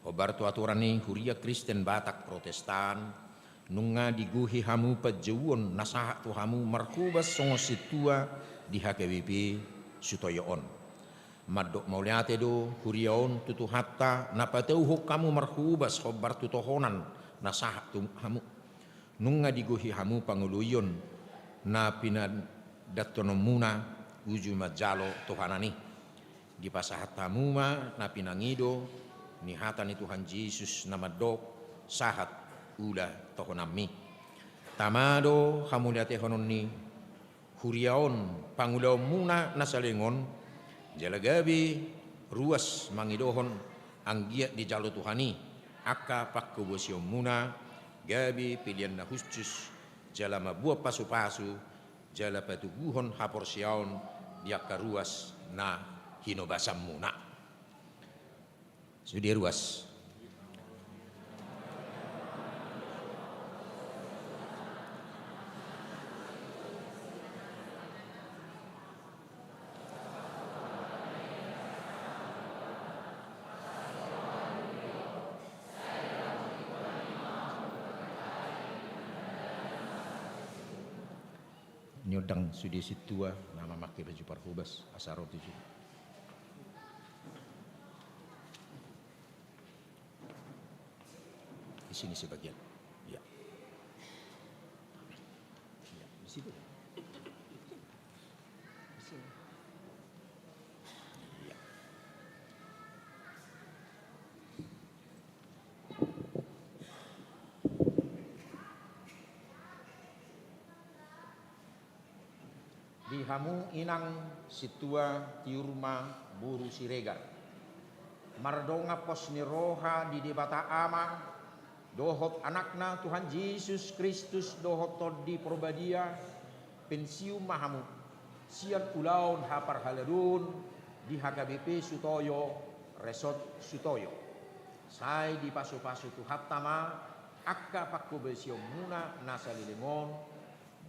Obar tu aturani Huria Kristen Batak Protestan. Nunga diguhi hamu pejewon nasaha tu hamu markubas songo Situa di HKBP Sutoyoon. Madok mauliate do Huriaon tutu hatta napateu kamu markubas obar tu tohonan nasaha tu hamu. Nunga diguhi hamu panguluyon na pinadatonomuna uju majalo Tuhanani di pasahat tamuma na pinangido ni hatani Tuhan Yesus nama dok sahat ula tohonami tamado hamuliate hononi huriaon pangulaw muna nasalingon jalagabi ruas mangidohon ang giat di jalo Tuhani akka pakkubosyo muna gabi pilihan na khusus jala mabuah pasu-pasu jala patuguhon haporsiaon diakka ruas na hinobasam muna. Sudi ruas. Nyodang sudi situa nama makai baju parhubas asaro tuju. Di sini sebagian. Ya. Ya, di situ. Di sini. Ya. Dihamu inang Situa Tiurma Buru Siregar. Mardonga pos ni roha di debata ama dohot anakna Tuhan Yesus Kristus dohot todi probadia pensium mahamu sian ulaun hapar haladun di HKBP Sutoyo Resort Sutoyo. Sai di pasu-pasu tuhat tama akka pakko besio muna nasalilingon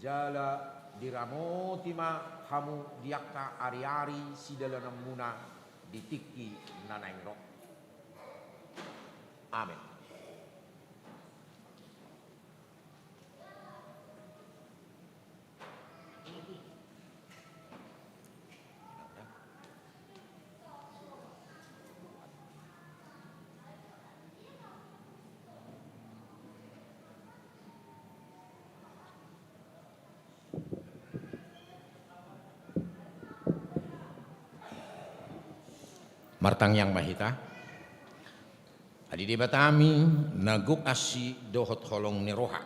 jala diramotima hamu diakka ari-ari sidalana muna ditiki nanaingro. Amin. Martang yang mahita adi debatami naguk asi dohot holong niroha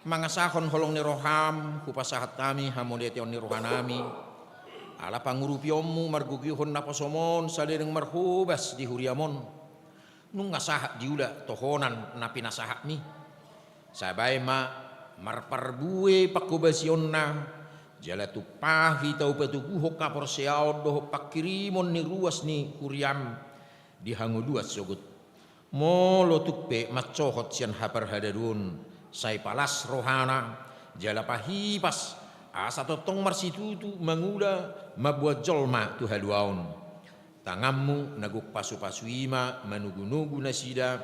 mangasahon holong niroham kupasahat kami hamodetion nirohanami ala pangurupiomu margugihon naposomon sadereng marhubas di huriamon nung ngasahat diula tohonan napi nasahat mi sabai ma marparbue pakubasionna jala tu pahi tau patuguho kapor seao doho pakirimon ni ruas ni kuriam dihangu dua sogut molo tukpe macohot sian hapar hadadun sai palas rohana jala pahipas asa totong marsitutu mangula mabuat jolma tu haluaun tangammu naguk pasu-pasuima manugu-nugu nasida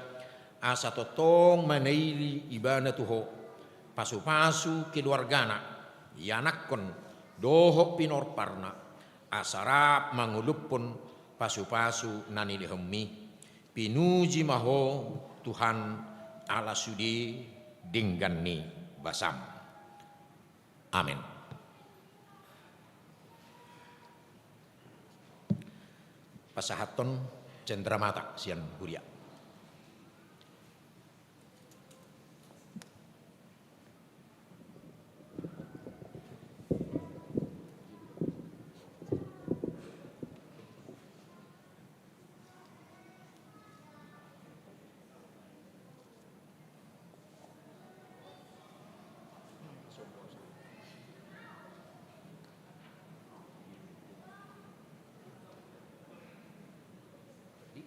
asa totong manaili ibana tuho pasu-pasu keluargana yanakon doho pinorparna asarap mangulupon pasu-pasu nanilihemmi pinuji maho Tuhan ala sudi dinggani basam. Amin. Pasahaton cendramata sian huria.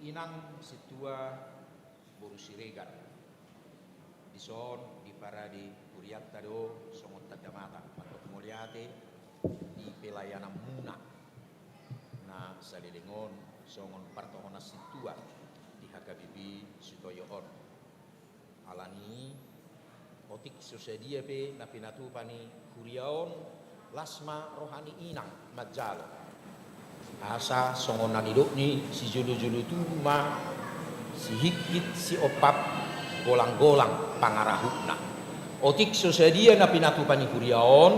inang situa boru siregan. Dison di para di Kuriatta do songot tadamata matok muliate di pelayanan muna na salilingon songon partohona situa di hakabibi sutoyoon alani otik sosedia pe na pinatupani kuriaon lasma rohani inang majalo asa songon nanidok ni si julu-julu tu ma si hikit si opap golang-golang pangarahukna otik sosedia na pinatupani kuriaon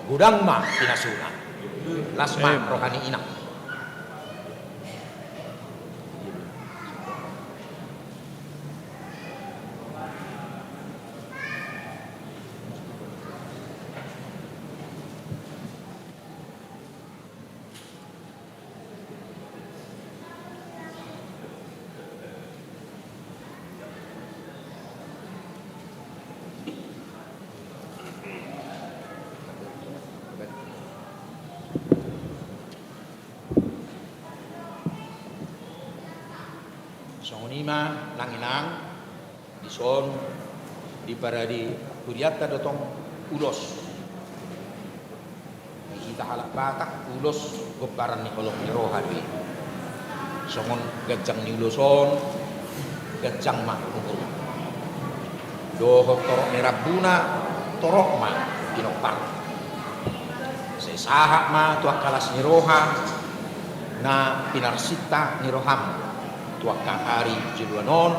gudang ma pinasuna lasma rohani inang. Songonima langinang dison di para di Kuriatta dotong ulos kita halak batak ulos gobaran ni kolok ni rohani songon gajang ni uloson gajang mak kumpul doho torok ni rabbuna torok ma kinopar sesahak ma tuak kalas ni roha na pinarsita ni roham tuaka hari jeluanon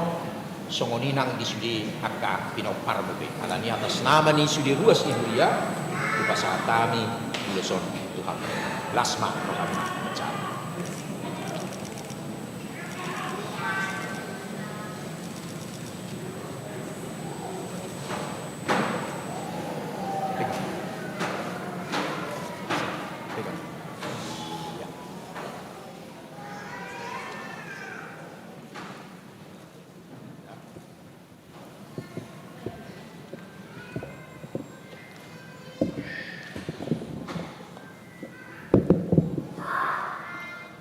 songoninang di sudi akka pinopar bebe alani atas nama ni sudi ruas ni huria upasatami uleson Tuhan lasma roham macam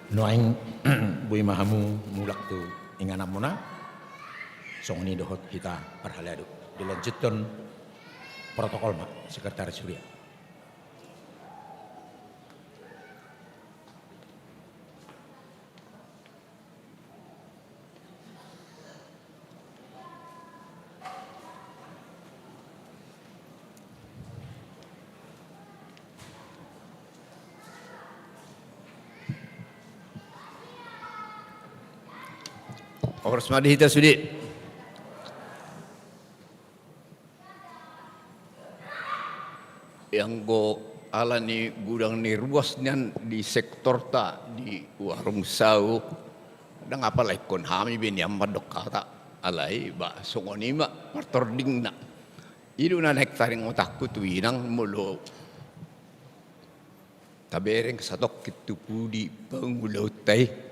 noaing bui mahamu mulak tu inganam muna songoni dohot kita perhaladu dilanjutkan protokol mak sekretaris Surya. Ors madi hita sudi. Yang go ala ni gudang ni ruasnya di sektor ta di warung sau dang apa lai kon hami bin yang madok kata alai ba songoni ma partording na idu na hektar yang otakku tu inang mulo tabereng satok kitu pudi pengulau tai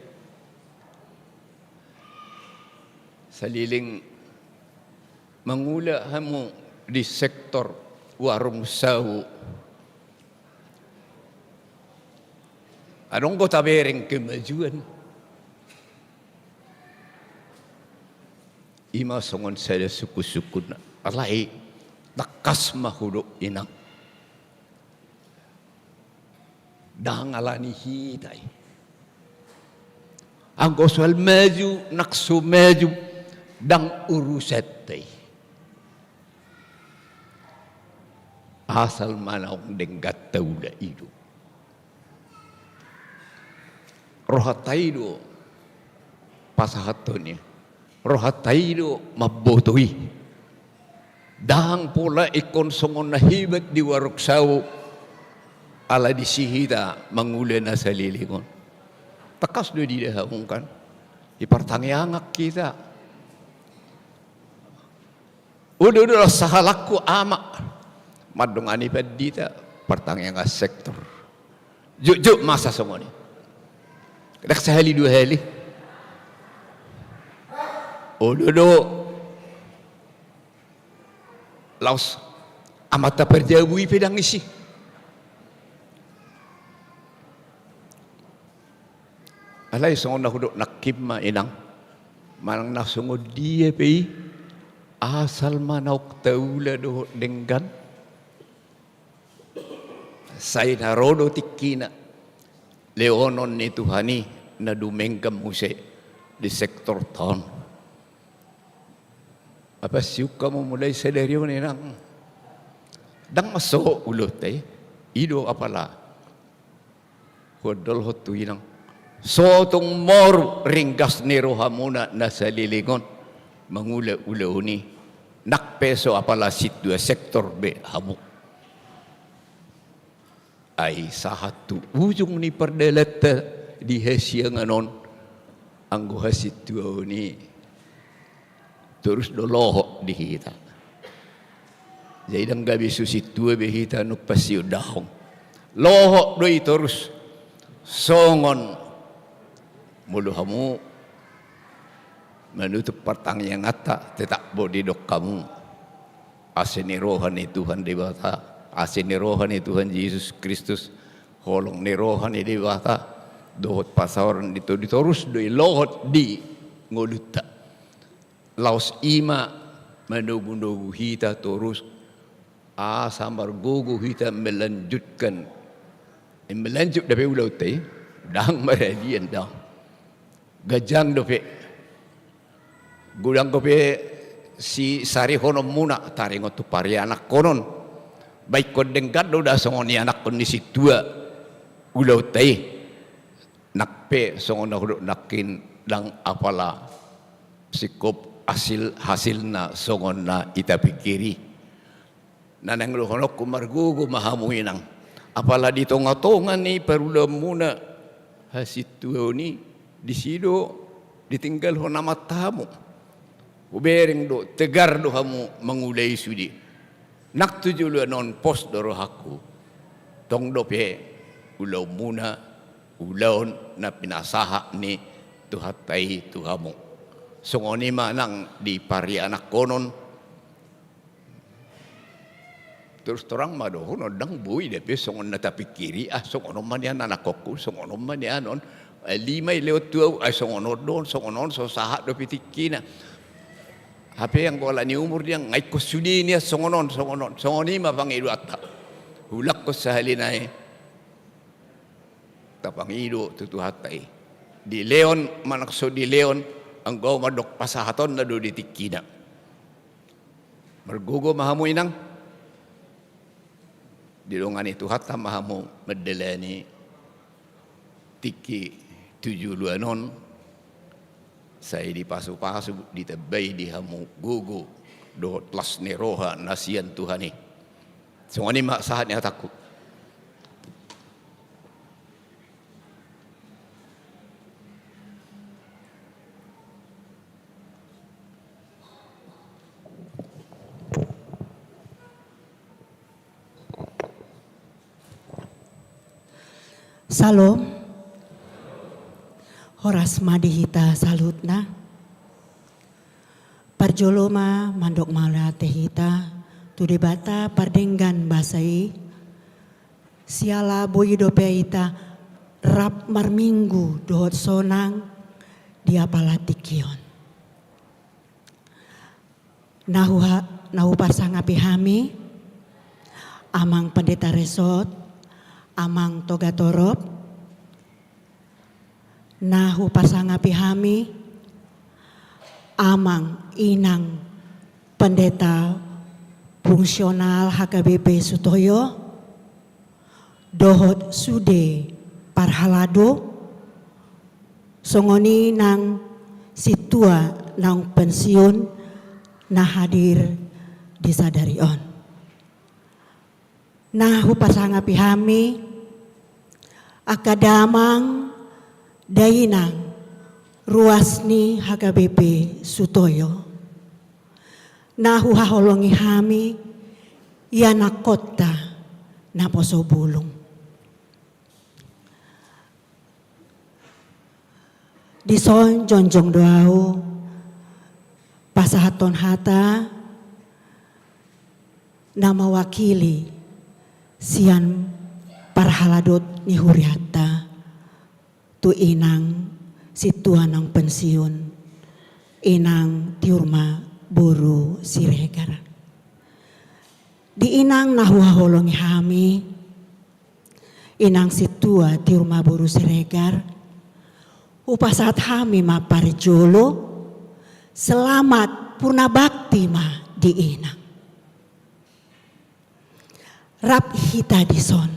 saliling mengula hamu di sektor warung sau anong ko tabereng kemajuan ima songon saya suku-suku na alai takas mahudok inang dang alani hitai anggo soal maju naksu maju dang urusetay asal manawang denggat tauda ido rohataido pasahatonya rohataido mabotoi dang pula ikon songon na hibat di waruk sawo ala disihita mangule na sa lilingon takas do di dahungkan ipartangiangak kita udah sahalaku amak madong ani padita pertanyaan sektor juk masa semua ni dak sehali dua hali udah laos amata perjabui pedang isi alai songon na hudok nakib ma inang manang nasungod dia pi asal manok taula do denggan say narodo tikina leonon ni Tuhani na dumengkam muse di sektor ton apa siuka mo mulai sederio ni nang dang maso ulot ido apala hodol hotuinang sotong mor ringgas ni rohamuna na sa lilingon mangula-ulaw ni nakpeso apala sitwa sektor be hamu ay sahatu ujung ni perdelata di hesiang anon anggo hasitwa ni terus doloho di hita jadi dang gabi susitwa be hita no pasio dahong loho doi terus songon mulu hamu menutup pertanyaan ngata tetap bodi dok kamu asini rohani Tuhan dewata asini rohani Tuhan Yesus Kristus holong ni rohani dewata dohot pasaran itu ditorus doi lohot di ngoluta laos ima menubu hita terus sambar gugu hita melanjutkan melanjut dari ulau teh dang meradian dang gajang dope gudang dope si sari hono muna taring tu pari anak konon baik kon dengkat do da songoni anak kon di situa ulau teh nakpe songon hudu nakin dang apala sikop hasilna songon na ita pikiri nanang lo hono kumargugu mahamuinang apala di tonga-tonga ni perula muna hasitua ni di sido ditinggal ho nama tamu ubereng do tegar do hamu mengulai sudi nak tuju lu non pos do rohaku tong do pe ulau muna ulaun na pinasaha ni tuhatai tuhamu songoni manang di pari anak konon terus terang madohono dang bui de songon na tapikiri songono man yan anak kokku songono man yanon limay lewat tua songono don songonon so sahat do pitikina hape yang gola ni umur dia ngai ko sudi ni songonon songoni ma pangidu atta hulak ko sahalinai tapangidu tutu hatai di leon manakso di leon ang go madok pasahaton na do ditikina mergugo mahamuinang dilongan itu hatta mahamu medelani tiki 7 luanon saya di pasu-pasu ditebai di hamu gugu do tlas ni roha nasian Tuhani semua ni mak sahatnya takut Salom, horas madihita salutna, parjoloma mandok mala tehita, tudebata pardenggan basai, siala boyi dopeita, rap marminggu dohot sonang, dia palatikion. Nahu parsangapi hami, amang pendeta resort, amang toga torop nahu pasangapi hami amang inang pendeta fungsional HKBP Sutoyo dohot sude parhalado songoni nang situa nang pensiun na hadir disadarion nahu pasangapi hami akadamang dainang ruasni HKBP Sutoyo nahu haholongi hami yana kota na poso bulung dison jonjong doau pasahaton hata na mawakili sian parhaladot ni huriata tu inang situan ng pensiun inang tiurma buru Siregar. Di inang nahuaholongi hami, inang situa tiurma buru Siregar, upasat hami ma parjolo, selamat purna bakti ma di inang. Rap hita dison,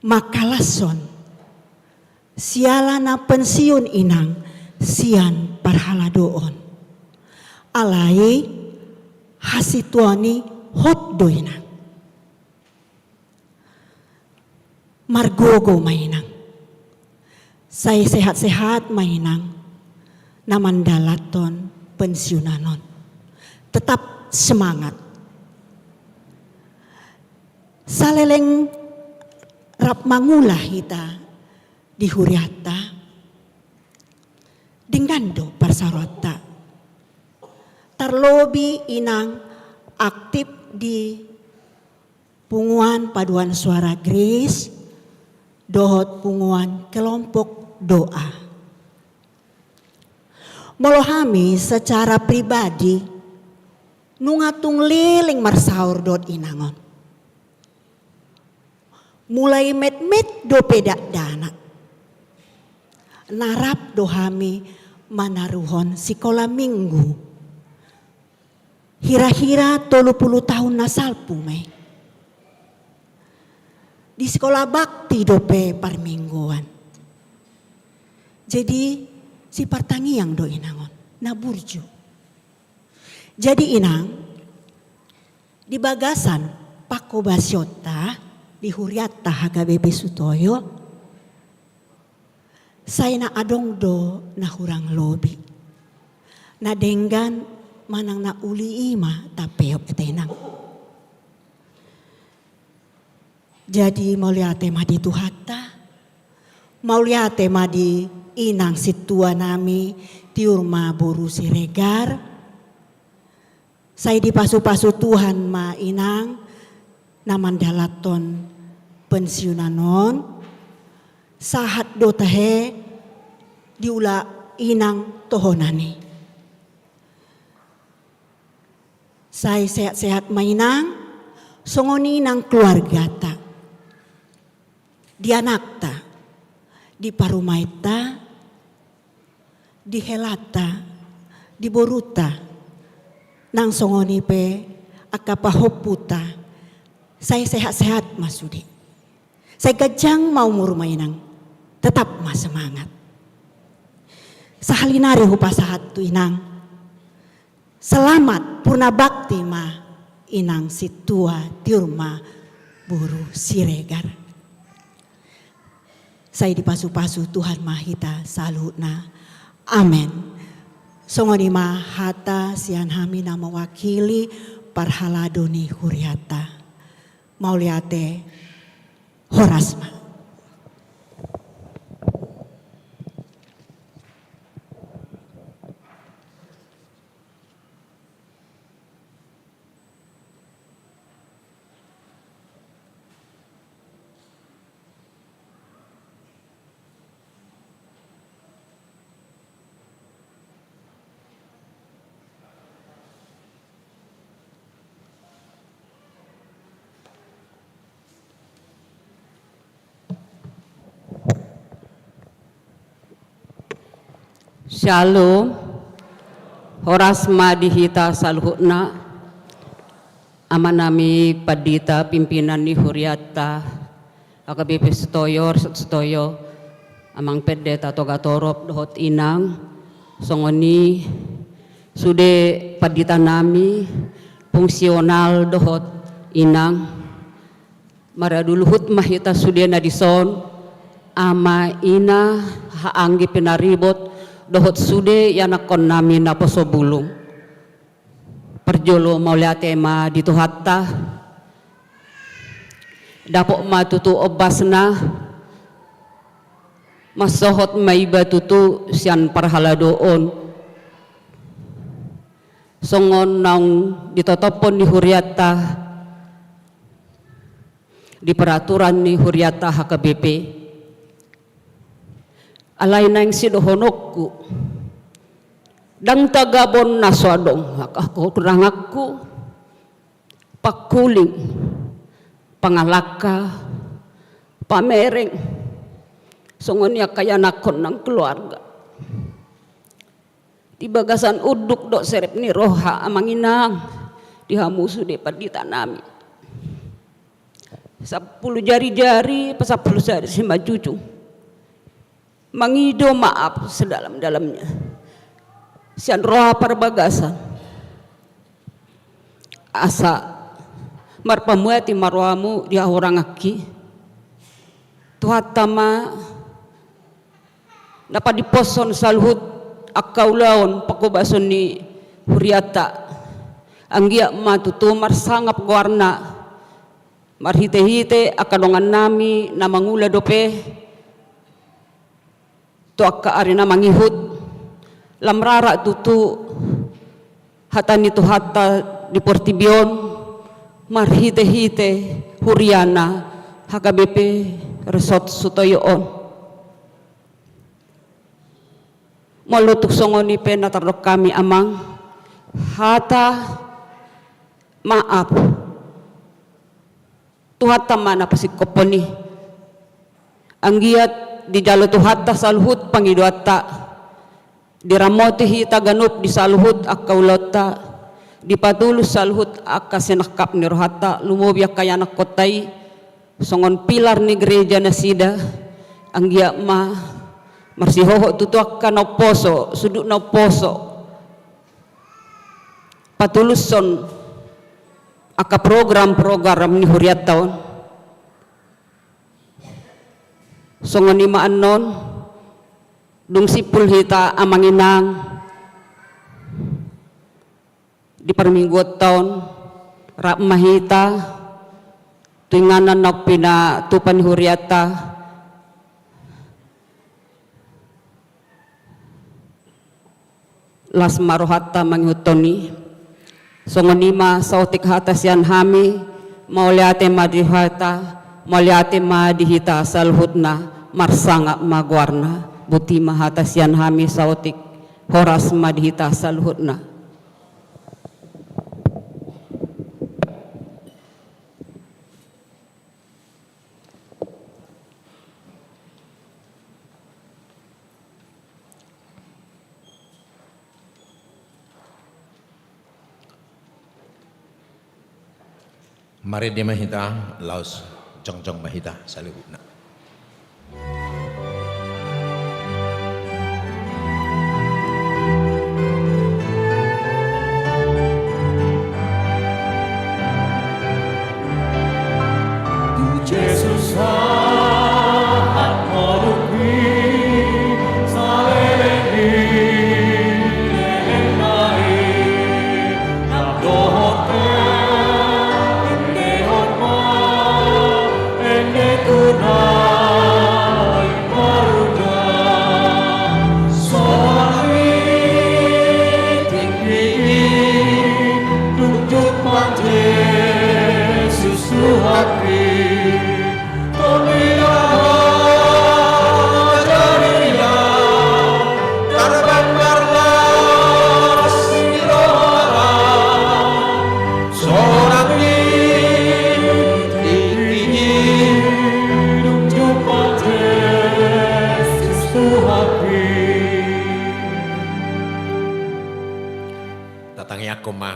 makalason, sialana pensiun inang, sian parhala doon. Alai hasituani hot doinang. Margogo mainang. Saya sehat-sehat mainang. Namandalaton pensiunanon. Tetap semangat. Saleleng rap mangulah kita di huriata dingando parsarota tarlobi inang aktif di punguan paduan suara Grace dohot punguan kelompok doa. Molohami secara pribadi nungatung liling marsaur dot inangon. Mulai met-met do pedak dana. Narap dohami manaruhon sekolah minggu. Hira-hira 30 tahun nasalpu me. Di sekolah bakti dope parmingguan. Jadi si partangiang do inangon naburju. Jadi inang di bagasan Pako Basyota di huriata HKBP Sutoyo saya na adong do na hurang lobi na denggan manang na uli ima tapeo etenang. Jadi mau lihat tema di tuhata, mau lihat tema di inang situa nami tiurma buru Siregar. Saya dipasu-pasu Tuhan ma inang namandalaton pensiunanon sahat do tahe diula inang tohonani. Saya sehat-sehat mainang songoni inang keluarga ta di anak ta di parumaita di helata di boruta nang songoni pe akapahoputa. Saya sehat-sehat Mas Sudi. Saya gajang mau murumainang. Tetap mas semangat. Sahalinari hupasahat tu inang. Selamat purna bakti ma inang situa tiurma buru Siregar. Saya dipasu-pasu Tuhan mahita salutna. Amin. Songoni mahata sian hamina mewakili parhaladoni huriata. Mauliate Horasma. Shalom, Horasma dihita salhutna, amanami padita pimpinan ni huriata, AKBP Sutoyo, amang pedeta toga torop dohot inang, songoni sude padita nami, fungsional dohot inang, maraduluhut mahita sude nadison, ama ina haanggi pinaribot, dohot sude yanakon nami na posobulong. Perjolo mauliate ma dituhatta. Dapok ma tutu obasna. Masohot maiba tutu sian parhala doon. Songon naung ditotopon di huriata. Di peraturan ni huriata HKBP. Alay na yung sidohonokku Dang tagabon na swadong ako kurangakku pakuling pangalaka pamereng songonya kaya nakon ng keluarga di bagasan uduk dok serep ni roha amanginang dihamusu de padita nami 10 jari-jari 10 jari si majuju mangido maaf sedalam-dalamnya sian roha perbagasan asa marpamuati marwamu dia orang aki tuhatama dapat diposon salhut akaulaon pakubason ni huriata anggia matutu marsangap warna marhite-hite akadongan nami namangula dope to akka arina mangihut lamrara tutu hatani tu hatta di Portibion marhite-hite huriana HKBP Resort Sutoyoon malutuk songoni pe natarok kami amang hata maaf tuhata mana pasikoponi anggiat di jalo tuhata salhut pangiduata diramoti hita ganup di salhut akaulota dipatulus salhut akka senakap ni rohata lumobyak kaya anak kotai songon pilar ni gereja nasida anggia ma marsihoho tutuak ka na poso suduk na poso patulus son akka program ni huriat taon songon imaan non dung sipul hita amanginang di perminggu tahun rak mahita tuinganan nak pina tupan huriata las marohata manghutoni songonima sautik hata sian hami mauliate madihata mauliate madihita salhutna marsanga magwarna buti mahata sian hami sautik horas madihita salhutna Mari di mahita laos jong mahita salihuna.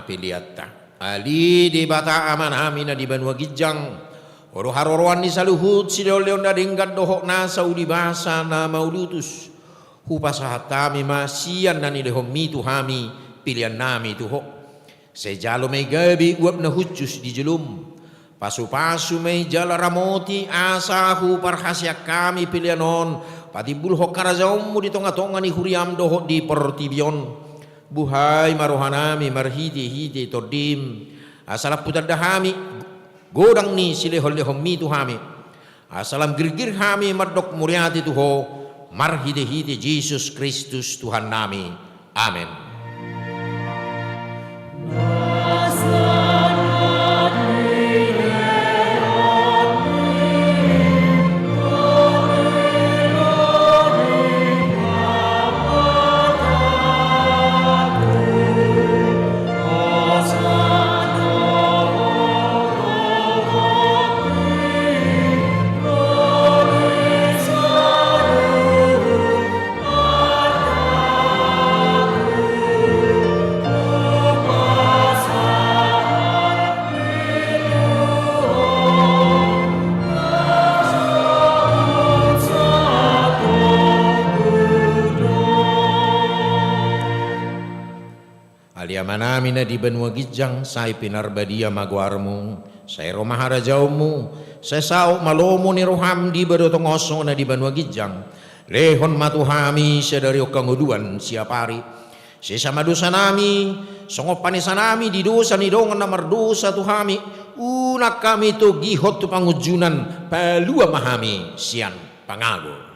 Piliata ali di bata aman amina di banua gijang oro haroroan ni saluhut si leon da denggat dohok na saudi basa na maulutus hupasahata masian nani lehom mitu hami pilihan nami tuho sejalo may gabi uap na hucus di jelum pasu-pasu may jala ramoti asahu parhasya kami pilihanon patibul hokarazaum di tonga-tonga ni huriam dohok di Portibion buhay marohanami marhiti-hiti todim asalam putar dahami godang ni silehol lehom mitu hami asalam girgir hami mardok muriati tuho marhiti-hiti Jesus Kristus Tuhan nami amin. Siamanami na di benua gijang say pinarbadia magwarmu, say romahara jaumu, say sao malomo ni roham di bedotong osong na di benua gijang, lehon matuhami sedari okanguduan siapari, sesama dosa nami, songopanisan nami di dosa ni dongan namar dosa tuhami, unak kami tu gihot tu pangujunan, palua mahami sian pangago.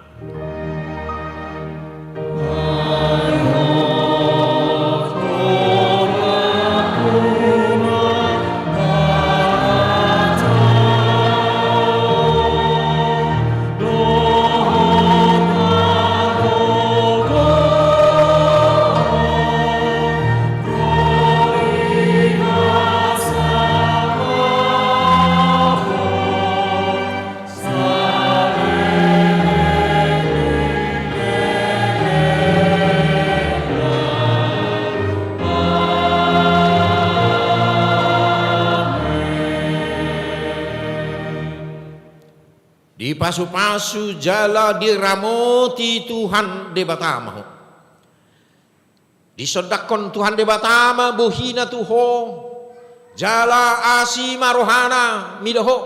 Di pasu-pasu jala diramoti Tuhan debatamahu. Disodakon Tuhan debatama buhina tuho. Jala asima rohana midoho.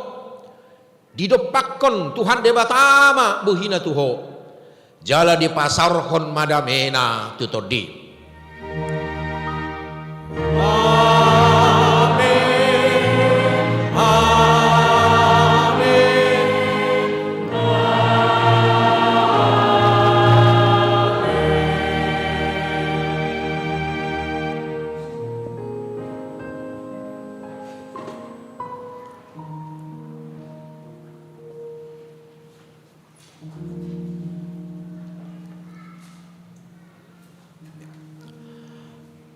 Didopakon Tuhan debatama buhina tuho. Jala dipasarhon madamena tutodi.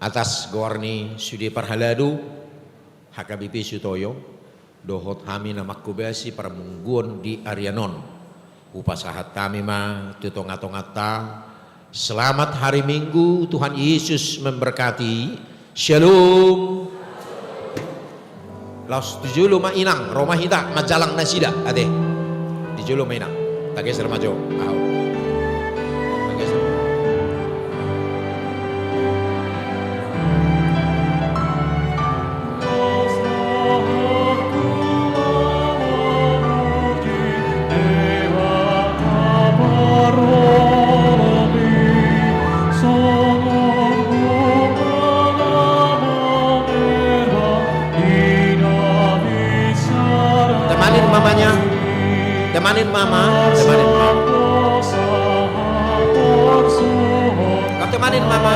Atas Gorni Sudi Parhaladu HKBP Sutoyo dohot kami nama kubasi para mungguan di Arianon upasahat kami ma tutongatongata selamat hari Minggu Tuhan Yesus memberkati Shalom Laos tujulu ma inang Roma hita majalang nasida ade dijulu ma inang tagesar majo au tagesar temanin mama, kau temanin mama.